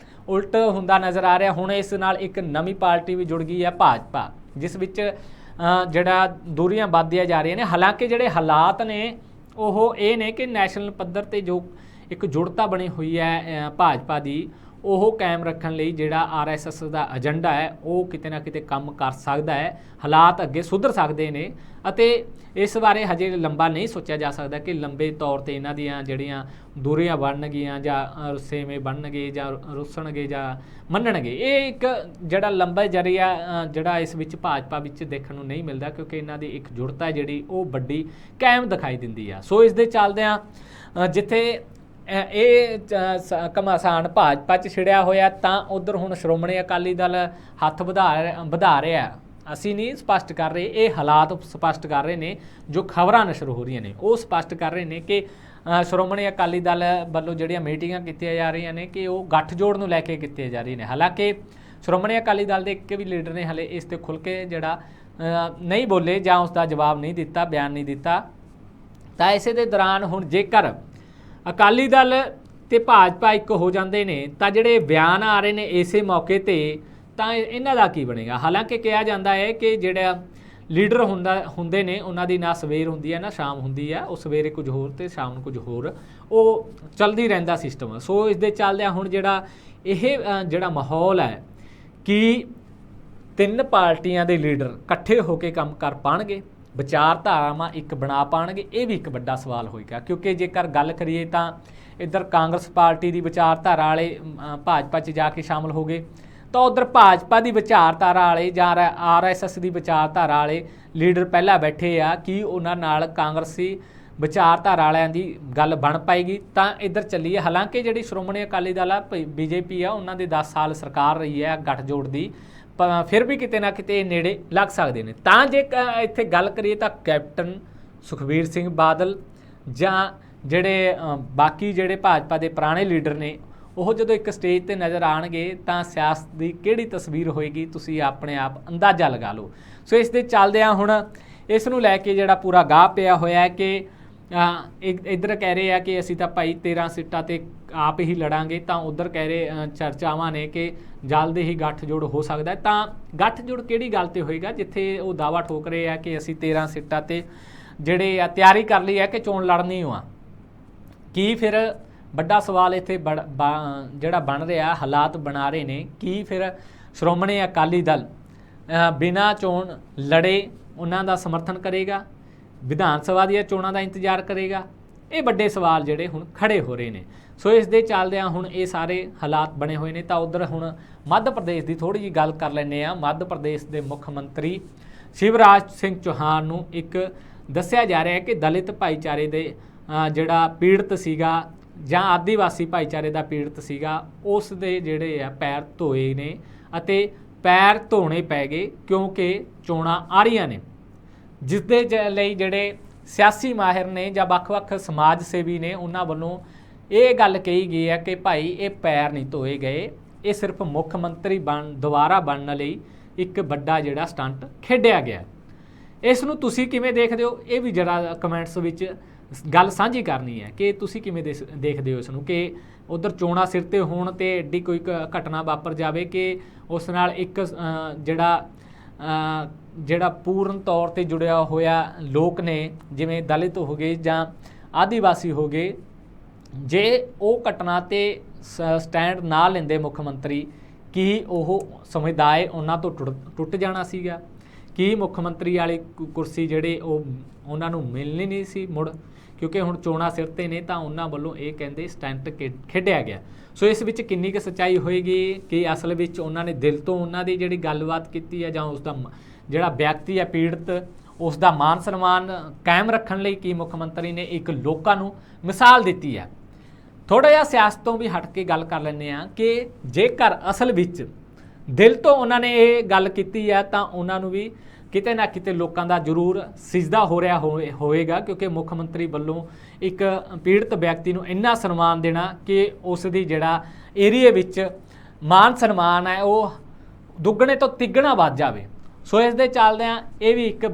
ਉਲਟ ਹੁੰਦਾ ਨਜ਼ਰ ਆ ਰਿਹਾ। ਹੁਣ ਇਸ ਨਾਲ ਇੱਕ ਨਵੀਂ ਪਾਰਟੀ ਵੀ ਜੁੜ ਗਈ ਹੈ, ਭਾਜਪਾ, ਜਿਸ ਵਿੱਚ ਜਿਹੜਾ ਦੂਰੀਆਂ ਵੱਧਦੀਆਂ ਜਾ ਰਹੀਆਂ ਨੇ। ਹਾਲਾਂਕਿ ਜਿਹੜੇ ਹਾਲਾਤ ਨੇ ਉਹ ਇਹ ਨੇ ਕਿ ਨੈਸ਼ਨਲ ਪੱਧਰ ਤੇ ਜੋ ਇੱਕ ਜੁੜਤਾ ਬਣੀ ਹੋਈ ਹੈ ਭਾਜਪਾ ਦੀ, ਉਹ ਕਾਇਮ ਰੱਖਣ ਲਈ ਜਿਹੜਾ ਆਰਐਸਐਸ ਦਾ ਏਜੰਡਾ ਹੈ ਉਹ ਕਿਤੇ ਨਾ ਕਿਤੇ ਕੰਮ ਕਰ ਸਕਦਾ ਹੈ। ਹਾਲਾਤ ਅੱਗੇ ਸੁਧਰ ਸਕਦੇ ਨੇ, ਅਤੇ ਇਸ ਬਾਰੇ ਹਜੇ ਲੰਬਾ ਨਹੀਂ ਸੋਚਿਆ ਜਾ ਸਕਦਾ ਕਿ ਲੰਬੇ ਤੌਰ ਤੇ ਇਹਨਾਂ ਦੀਆਂ ਜਿਹੜੀਆਂ ਦੂਰੀਆਂ ਬਣਨਗੀਆਂ ਜਾਂ ਰੁਸੇਵੇਂ ਬਣਨਗੇ ਜਾਂ ਰੁੱਸਣਗੇ ਜਾਂ ਮੰਨਣਗੇ। ਇਹ ਇੱਕ ਜਿਹੜਾ ਲੰਬਾ ਜਰੀਆ ਜਿਹੜਾ ਇਸ ਵਿੱਚ ਭਾਜਪਾ ਵਿੱਚ ਦੇਖਣ ਨੂੰ ਨਹੀਂ ਮਿਲਦਾ, ਕਿਉਂਕਿ ਇਹਨਾਂ ਦੀ ਇੱਕ ਜੁੜਤਾ ਜਿਹੜੀ ਉਹ ਵੱਡੀ ਕਾਇਮ ਦਿਖਾਈ ਦਿੰਦੀ ਆ। ਸੋ ਇਸ ਦੇ ਚੱਲਦਿਆਂ ਜਿੱਥੇ ਇਹ ਘਮਾਸਾਨ ਭਾਜਪਾ 'ਚ ਛਿੜਿਆ ਹੋਇਆ, ਤਾਂ ਉਧਰ ਹੁਣ ਸ਼੍ਰੋਮਣੀ ਅਕਾਲੀ ਦਲ ਹੱਥ ਵਧਾ ਰਿਹਾ। ਅਸੀਂ ਨਹੀਂ ਸਪਸ਼ਟ ਕਰ ਰਹੇ, ਇਹ ਹਾਲਾਤ ਸਪਸ਼ਟ ਕਰ ਰਹੇ ਨੇ, ਜੋ ਖਬਰਾਂ ਨਸ਼ਰ ਹੋ ਰਹੀਆਂ ਨੇ ਉਹ ਸਪਸ਼ਟ ਕਰ ਰਹੇ ਨੇ ਕਿ ਸ਼੍ਰੋਮਣੀ ਅਕਾਲੀ ਦਲ ਵੱਲੋਂ ਜਿਹੜੀਆਂ ਮੀਟਿੰਗਾਂ ਕੀਤੀਆਂ ਜਾ ਰਹੀਆਂ ਨੇ ਕਿ ਉਹ ਗੱਠਜੋੜ ਨੂੰ ਲੈ ਕੇ ਕੀਤੀਆਂ ਜਾ ਰਹੀਆਂ ਨੇ। ਹਾਲਾਂਕਿ ਸ਼੍ਰੋਮਣੀ ਅਕਾਲੀ ਦਲ ਦੇ ਇੱਕ ਵੀ ਲੀਡਰ ਨੇ ਹਲੇ ਇਸ ਤੇ ਖੁੱਲ੍ਹ ਕੇ ਜਿਹੜਾ ਨਹੀਂ ਬੋਲੇ ਜਾਂ ਉਸ ਦਾ ਜਵਾਬ ਨਹੀਂ ਦਿੱਤਾ, ਬਿਆਨ ਨਹੀਂ ਦਿੱਤਾ। ਤਾਂ ਇਸੇ ਦੇ ਦੌਰਾਨ ਹੁਣ ਜੇਕਰ ਅਕਾਲੀ ਦਲ ਤੇ ਭਾਜਪਾ ਇੱਕ ਹੋ ਜਾਂਦੇ ਨੇ, ਤਾਂ ਜਿਹੜੇ ਬਿਆਨ ਆ ਰਹੇ ਨੇ ਇਸੇ ਮੌਕੇ ਤੇ, ਤਾਂ ਇਹਨਾਂ ਦਾ ਕੀ ਬਣੇਗਾ। ਹਾਲਾਂਕਿ ਕਿਹਾ ਜਾਂਦਾ ਹੈ ਕਿ ਜਿਹੜਾ ਲੀਡਰ ਹੁੰਦੇ ਨੇ ਉਹਨਾਂ ਦੀ ਨਾ ਸਵੇਰ ਹੁੰਦੀ ਹੈ ਨਾ ਸ਼ਾਮ ਹੁੰਦੀ ਹੈ, ਉਹ ਸਵੇਰੇ ਕੁਝ ਹੋਰ ਤੇ ਸ਼ਾਮ ਨੂੰ ਕੁਝ ਹੋਰ, ਉਹ ਚੱਲਦੀ ਰਹਿੰਦਾ ਸਿਸਟਮ। ਸੋ ਇਸ ਦੇ ਚੱਲਦਿਆਂ ਹੁਣ ਜਿਹੜਾ ਮਾਹੌਲ ਹੈ ਕਿ ਤਿੰਨ ਪਾਰਟੀਆਂ ਦੇ ਲੀਡਰ ਇਕੱਠੇ ਹੋ ਕੇ ਕੰਮ ਕਰ ਪਾਉਣਗੇ, ਵਿਚਾਰਧਾਰਾਵਾਂ ਇੱਕ ਬਣਾ ਪਾਉਣਗੇ, ਇਹ ਵੀ ਇੱਕ ਵੱਡਾ ਸਵਾਲ ਹੋਏਗਾ। ਕਿਉਂਕਿ ਜੇਕਰ ਗੱਲ ਕਰੀਏ ਤਾਂ ਇੱਧਰ ਕਾਂਗਰਸ ਪਾਰਟੀ ਦੀ ਵਿਚਾਰਧਾਰਾ ਵਾਲੇ ਭਾਜਪਾ 'ਚ ਜਾ ਕੇ ਸ਼ਾਮਲ ਹੋ ਗਏ, ਤਾਂ ਉਧਰ ਭਾਜਪਾ ਦੀ ਵਿਚਾਰਧਾਰਾ ਵਾਲੇ ਜਾਂ ਆਰਐਸਐਸ ਦੀ ਵਿਚਾਰਧਾਰਾ ਵਾਲੇ ਲੀਡਰ ਪਹਿਲਾਂ ਬੈਠੇ ਆ, ਕਿ ਉਹਨਾਂ ਨਾਲ ਕਾਂਗਰਸੀ ਵਿਚਾਰਧਾਰਾ ਵਾਲਿਆਂ ਦੀ ਗੱਲ ਬਣ ਪਾਏਗੀ ਤਾਂ ਇੱਧਰ ਚੱਲੀਏ। ਹਾਲਾਂਕਿ ਜਿਹੜੀ ਸ਼੍ਰੋਮਣੀ ਅਕਾਲੀ ਦਲ ਆ, ਬੀਜੇਪੀ ਆ, ਉਹਨਾਂ ਦੇ 10 ਸਾਲ ਸਰਕਾਰ ਰਹੀ ਹੈ ਗੱਠਜੋੜ ਦੀ, ਫਿਰ ਵੀ ਕਿਤੇ ਨਾ ਕਿਤੇ ਨੇੜੇ ਲੱਗ ਸਕਦੇ ਨੇ। ਤਾਂ ਜੇ ਇੱਥੇ ਗੱਲ ਕਰੀਏ ਤਾਂ ਕੈਪਟਨ ਸੁਖਬੀਰ ਸਿੰਘ ਬਾਦਲ ਜਾਂ ਜਿਹੜੇ ਬਾਕੀ ਜਿਹੜੇ ਭਾਜਪਾ ਦੇ ਪੁਰਾਣੇ ਲੀਡਰ ਨੇ, ਉਹ ਜਦੋਂ ਇੱਕ ਸਟੇਜ ਤੇ ਨਜ਼ਰ ਆਉਣਗੇ ਤਾਂ ਸਿਆਸਤ ਦੀ ਕਿਹੜੀ ਤਸਵੀਰ ਹੋਏਗੀ ਤੁਸੀਂ ਆਪਣੇ ਆਪ ਅੰਦਾਜ਼ਾ ਲਗਾ ਲਓ। ਸੋ ਇਸ ਦੇ ਚੱਲਦਿਆਂ ਹੁਣ ਇਸ ਨੂੰ ਲੈ ਕੇ ਜਿਹੜਾ ਪੂਰਾ ਗਾਹ ਪਿਆ ਹੋਇਆ ਹੈ ਕਿ ਇੱਧਰ ਕਹਿ ਰਹੇ ਆ ਕਿ ਅਸੀਂ ਤਾਂ ਭਾਈ 13 ਸੀਟਾਂ ਤੇ ਆਪ ਹੀ ਲੜਾਂਗੇ, ਤਾਂ ਉੱਧਰ ਕਹਿ ਰਹੇ ਚਰਚਾਵਾਂ ਨੇ ਕਿ ਜਲਦੀ ਹੀ ਗੱਠਜੋੜ ਹੋ ਸਕਦਾ ਹੈ। ਤਾਂ ਗੱਠਜੋੜ ਕਿਹੜੀ ਗੱਲ ਤੇ ਹੋਏਗਾ ਜਿੱਥੇ ਉਹ ਦਾਅਵਾ ਠੋਕ ਰਹੇ ਆ ਕਿ ਅਸੀਂ 13 ਸੀਟਾਂ ਤੇ ਜਿਹੜੇ ਆ ਤਿਆਰੀ ਕਰ ਲਈ ਹੈ ਕਿ ਚੋਣ ਲੜਨੀ ਹੋ ਆ। ਕੀ ਫਿਰ ਵੱਡਾ ਸਵਾਲ ਇੱਥੇ ਜਿਹੜਾ ਬਣ ਰਿਹਾ, ਹਾਲਾਤ ਬਣਾ ਰਹੇ ਨੇ, ਕੀ ਫਿਰ ਸ਼੍ਰੋਮਣੀ ਅਕਾਲੀ ਦਲ ਬਿਨਾਂ ਚੋਣ ਲੜੇ ਉਹਨਾਂ ਦਾ ਸਮਰਥਨ ਕਰੇਗਾ, ਵਿਧਾਨ ਸਭਾ ਦੀਆਂ ਚੋਣਾਂ ਦਾ ਇੰਤਜ਼ਾਰ ਕਰੇਗਾ? ਇਹ ਵੱਡੇ ਸਵਾਲ ਜਿਹੜੇ ਹੁਣ ਖੜੇ ਹੋ ਰਹੇ ਨੇ। ਸੋ ਇਸ ਦੇ ਚੱਲਦਿਆਂ ਹੁਣ ਇਹ ਸਾਰੇ ਹਾਲਾਤ ਬਣੇ ਹੋਏ ਨੇ। ਤਾਂ ਉੱਧਰ ਹੁਣ ਮੱਧ ਪ੍ਰਦੇਸ਼ ਦੀ ਥੋੜ੍ਹੀ ਜਿਹੀ ਗੱਲ ਕਰ ਲੈਂਦੇ ਹਾਂ। ਮੱਧ ਪ੍ਰਦੇਸ਼ ਦੇ ਮੁੱਖ ਮੰਤਰੀ ਸ਼ਿਵਰਾਜ ਸਿੰਘ ਚੌਹਾਨ ਨੂੰ ਇੱਕ ਦੱਸਿਆ ਜਾ ਰਿਹਾ ਹੈ ਕਿ ਦਲਿਤ ਭਾਈਚਾਰੇ ਦੇ ਜਿਹੜਾ ਪੀੜਤ ਸੀਗਾ ਜਾਂ ਆਦੀਵਾਸੀ ਭਾਈਚਾਰੇ ਦਾ ਪੀੜਤ ਸੀਗਾ, ਉਸ ਦੇ ਜਿਹੜੇ ਆ ਪੈਰ ਧੋਏ ਨੇ ਅਤੇ ਪੈਰ ਧੋਣੇ ਪੈ ਗਏ ਕਿਉਂਕਿ ਚੋਣਾਂ ਆ ਰਹੀਆਂ ਨੇ, ਜਿਸ ਦੇ ਲਈ ਜਿਹੜੇ ਸਿਆਸੀ ਮਾਹਿਰ ਨੇ ਜਾਂ ਵੱਖ-ਵੱਖ ਸਮਾਜ ਸੇਵੀ ਨੇ ਉਹਨਾਂ ਵੱਲੋਂ ਇਹ ਗੱਲ ਕਹੀ ਗਈ ਹੈ ਕਿ ਭਾਈ ਇਹ ਪੈਰ ਨਹੀਂ ਧੋਏ ਗਏ, ਇਹ ਸਿਰਫ ਮੁੱਖ ਮੰਤਰੀ ਦੁਬਾਰਾ ਬਣਨ ਲਈ ਇੱਕ ਵੱਡਾ ਜਿਹੜਾ ਸਟੰਟ ਖੇਡਿਆ ਗਿਆ। ਇਸ ਨੂੰ ਤੁਸੀਂ ਕਿਵੇਂ ਦੇਖਦੇ ਹੋ, ਇਹ ਵੀ ਜਰਾ ਕਮੈਂਟਸ ਵਿੱਚ ਗੱਲ ਸਾਂਝੀ ਕਰਨੀ ਹੈ ਕਿ ਤੁਸੀਂ ਕਿਵੇਂ ਦੇਖਦੇ ਹੋ ਇਸ ਨੂੰ ਕਿ ਉਧਰ ਚੋਣਾਂ ਸਿਰ ਤੇ ਹੋਣ ਤੇ ਐਡੀ ਕੋਈ ਘਟਨਾ ਵਾਪਰ ਜਾਵੇ ਕਿ ਉਸ ਨਾਲ ਇੱਕ ਜਿਹੜਾ ਪੂਰਨ ਤੌਰ ਤੇ ਜੁੜਿਆ ਹੋਇਆ ਲੋਕ ਨੇ, ਜਿਵੇਂ ਦਲਿਤ ਹੋ ਗਏ ਜਾਂ ਆਦੀਵਾਸੀ ਹੋ ਗਏ, ਜੇ ਉਹ ਘਟਨਾ ਤੇ ਸਟੈਂਡ ਨਾ ਲੈਂਦੇ ਮੁੱਖ ਮੰਤਰੀ, ਕੀ ਉਹ ਸਮੁਦਾਇ ਉਹਨਾਂ ਤੋਂ ਟੁੱਟ ਜਾਣਾ ਸੀਗਾ? ਕੀ ਮੁੱਖ ਮੰਤਰੀ ਵਾਲੀ ਕੁਰਸੀ ਜਿਹੜੇ ਉਹ ਉਹਨਾਂ ਨੂੰ ਮਿਲਣੀ ਨਹੀਂ ਸੀ ਮੁੜ? ਕਿਉਂਕਿ ਹੁਣ ਚੋਣਾਂ ਸਿਰ ਤੇ ਨੇ ਤਾਂ ਉਹਨਾਂ ਵੱਲੋਂ ਇਹ ਕਹਿੰਦੇ ਸਟੈਂਟ ਖੇਡਿਆ ਗਿਆ। ਸੋ ਇਸ ਵਿੱਚ ਕਿੰਨੀ ਕੁ ਸੱਚਾਈ ਹੋਏਗੀ ਕਿ ਅਸਲ ਵਿੱਚ ਉਹਨਾਂ ਨੇ ਦਿਲ ਤੋਂ ਉਹਨਾਂ ਦੀ ਜਿਹੜੀ ਗੱਲਬਾਤ ਕੀਤੀ ਹੈ, ਜਾਂ ਉਸ ਦਾ ਜਿਹੜਾ ਵਿਅਕਤੀ ਹੈ ਪੀੜਤ, ਉਸ ਦਾ ਮਾਨ ਸਨਮਾਨ ਕਾਇਮ ਰੱਖਣ ਲਈ ਕੀ ਮੁੱਖ ਮੰਤਰੀ ਨੇ ਇੱਕ ਲੋਕਾਂ ਨੂੰ ਮਿਸਾਲ ਦਿੱਤੀ ਹੈ? ਥੋੜ੍ਹਾ ਜਿਹਾ ਸਿਆਸਤ ਤੋਂ ਵੀ ਹਟ ਕੇ ਗੱਲ ਕਰ ਲੈਂਦੇ ਹਾਂ ਕਿ ਜੇਕਰ ਅਸਲ ਵਿੱਚ ਦਿਲ ਤੋਂ ਉਹਨਾਂ ਨੇ ਇਹ ਗੱਲ ਕੀਤੀ ਹੈ ਤਾਂ ਉਹਨਾਂ ਨੂੰ ਵੀ ਕਿਤੇ ਨਾ ਕਿਤੇ ਲੋਕਾਂ ਦਾ ਜ਼ਰੂਰ ਸਿਜਦਾ ਹੋ ਰਿਹਾ ਹੋਵੇਗਾ, ਕਿਉਂਕਿ ਮੁੱਖ ਮੰਤਰੀ ਵੱਲੋਂ ਇੱਕ ਪੀੜਤ ਵਿਅਕਤੀ ਨੂੰ ਇੰਨਾ ਸਨਮਾਨ ਦੇਣਾ ਕਿ ਉਸ ਦੀ ਜਿਹੜਾ ਏਰੀਏ ਵਿੱਚ ਮਾਨ ਸਨਮਾਨ ਹੈ ਉਹ ਦੁੱਗਣੇ ਤੋਂ ਤਿੱਗਣਾ ਵੱਧ ਜਾਵੇ। ਸੋ ਇਸ ਦੇ ਚੱਲਦਿਆਂ ਇਹ ਵੀ ਇੱਕ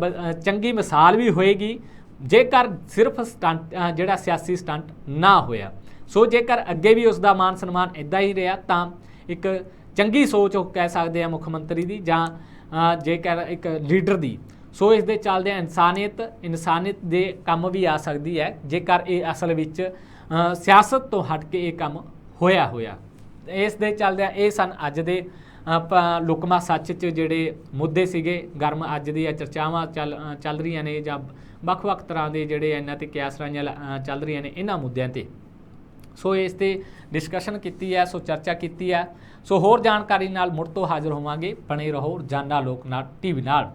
ਚੰਗੀ ਮਿਸਾਲ ਵੀ ਹੋਏਗੀ ਜੇਕਰ ਸਿਰਫ ਸਟੰਟ ਜਿਹੜਾ ਸਿਆਸੀ ਸਟੰਟ ਨਾ ਹੋਇਆ। ਸੋ ਜੇਕਰ ਅੱਗੇ ਵੀ ਉਸ ਦਾ ਮਾਨ ਸਨਮਾਨ ਇੱਦਾਂ ਹੀ ਰਿਹਾ ਤਾਂ ਇੱਕ ਚੰਗੀ ਸੋਚ ਉਹ ਕਹਿ ਸਕਦੇ ਆ ਮੁੱਖ ਮੰਤਰੀ ਦੀ, ਜਾਂ ਜੇਕਰ ਇੱਕ ਲੀਡਰ ਦੀ। ਸੋ ਇਸ ਦੇ ਚੱਲਦਿਆਂ ਇਨਸਾਨੀਅਤ ਦੇ ਕੰਮ ਵੀ ਆ ਸਕਦੀ ਹੈ ਜੇਕਰ ਇਹ ਅਸਲ ਵਿੱਚ ਸਿਆਸਤ ਤੋਂ ਹਟ ਕੇ ਇਹ ਕੰਮ ਹੋਇਆ। ਇਸ ਦੇ ਚੱਲਦਿਆਂ ਇਹ ਸਨ ਅੱਜ ਦੇ ਲੁਕਮਾ ਸੱਚ 'ਚ ਜਿਹੜੇ ਮੁੱਦੇ ਸੀਗੇ ਗਰਮ, ਅੱਜ ਦੀਆਂ ਚਰਚਾਵਾਂ ਚੱਲ ਰਹੀਆਂ ਨੇ, ਜਾਂ ਵੱਖ-ਵੱਖ ਤਰ੍ਹਾਂ ਦੇ ਜਿਹੜੇ ਇਹਨਾਂ 'ਤੇ ਕਿਆਸ ਰਾਈਆਂ ਚੱਲ ਰਹੀਆਂ ਨੇ ਇਹਨਾਂ ਮੁੱਦਿਆਂ 'ਤੇ। ਸੋ ਇਸ 'ਤੇ ਡਿਸਕਸ਼ਨ ਕੀਤੀ ਹੈ, ਸੋ ਚਰਚਾ ਕੀਤੀ ਹੈ। ਸੋ ਹੋਰ ਜਾਣਕਾਰੀ ਨਾਲ ਮੁੜ ਤੋਂ ਹਾਜ਼ਰ ਹੋਵਾਂਗੇ। ਬਣੇ ਰਹੋ ਰੋਜ਼ਾਨਾ ਲੋਕਨਾਟ TV ਨਾਲ।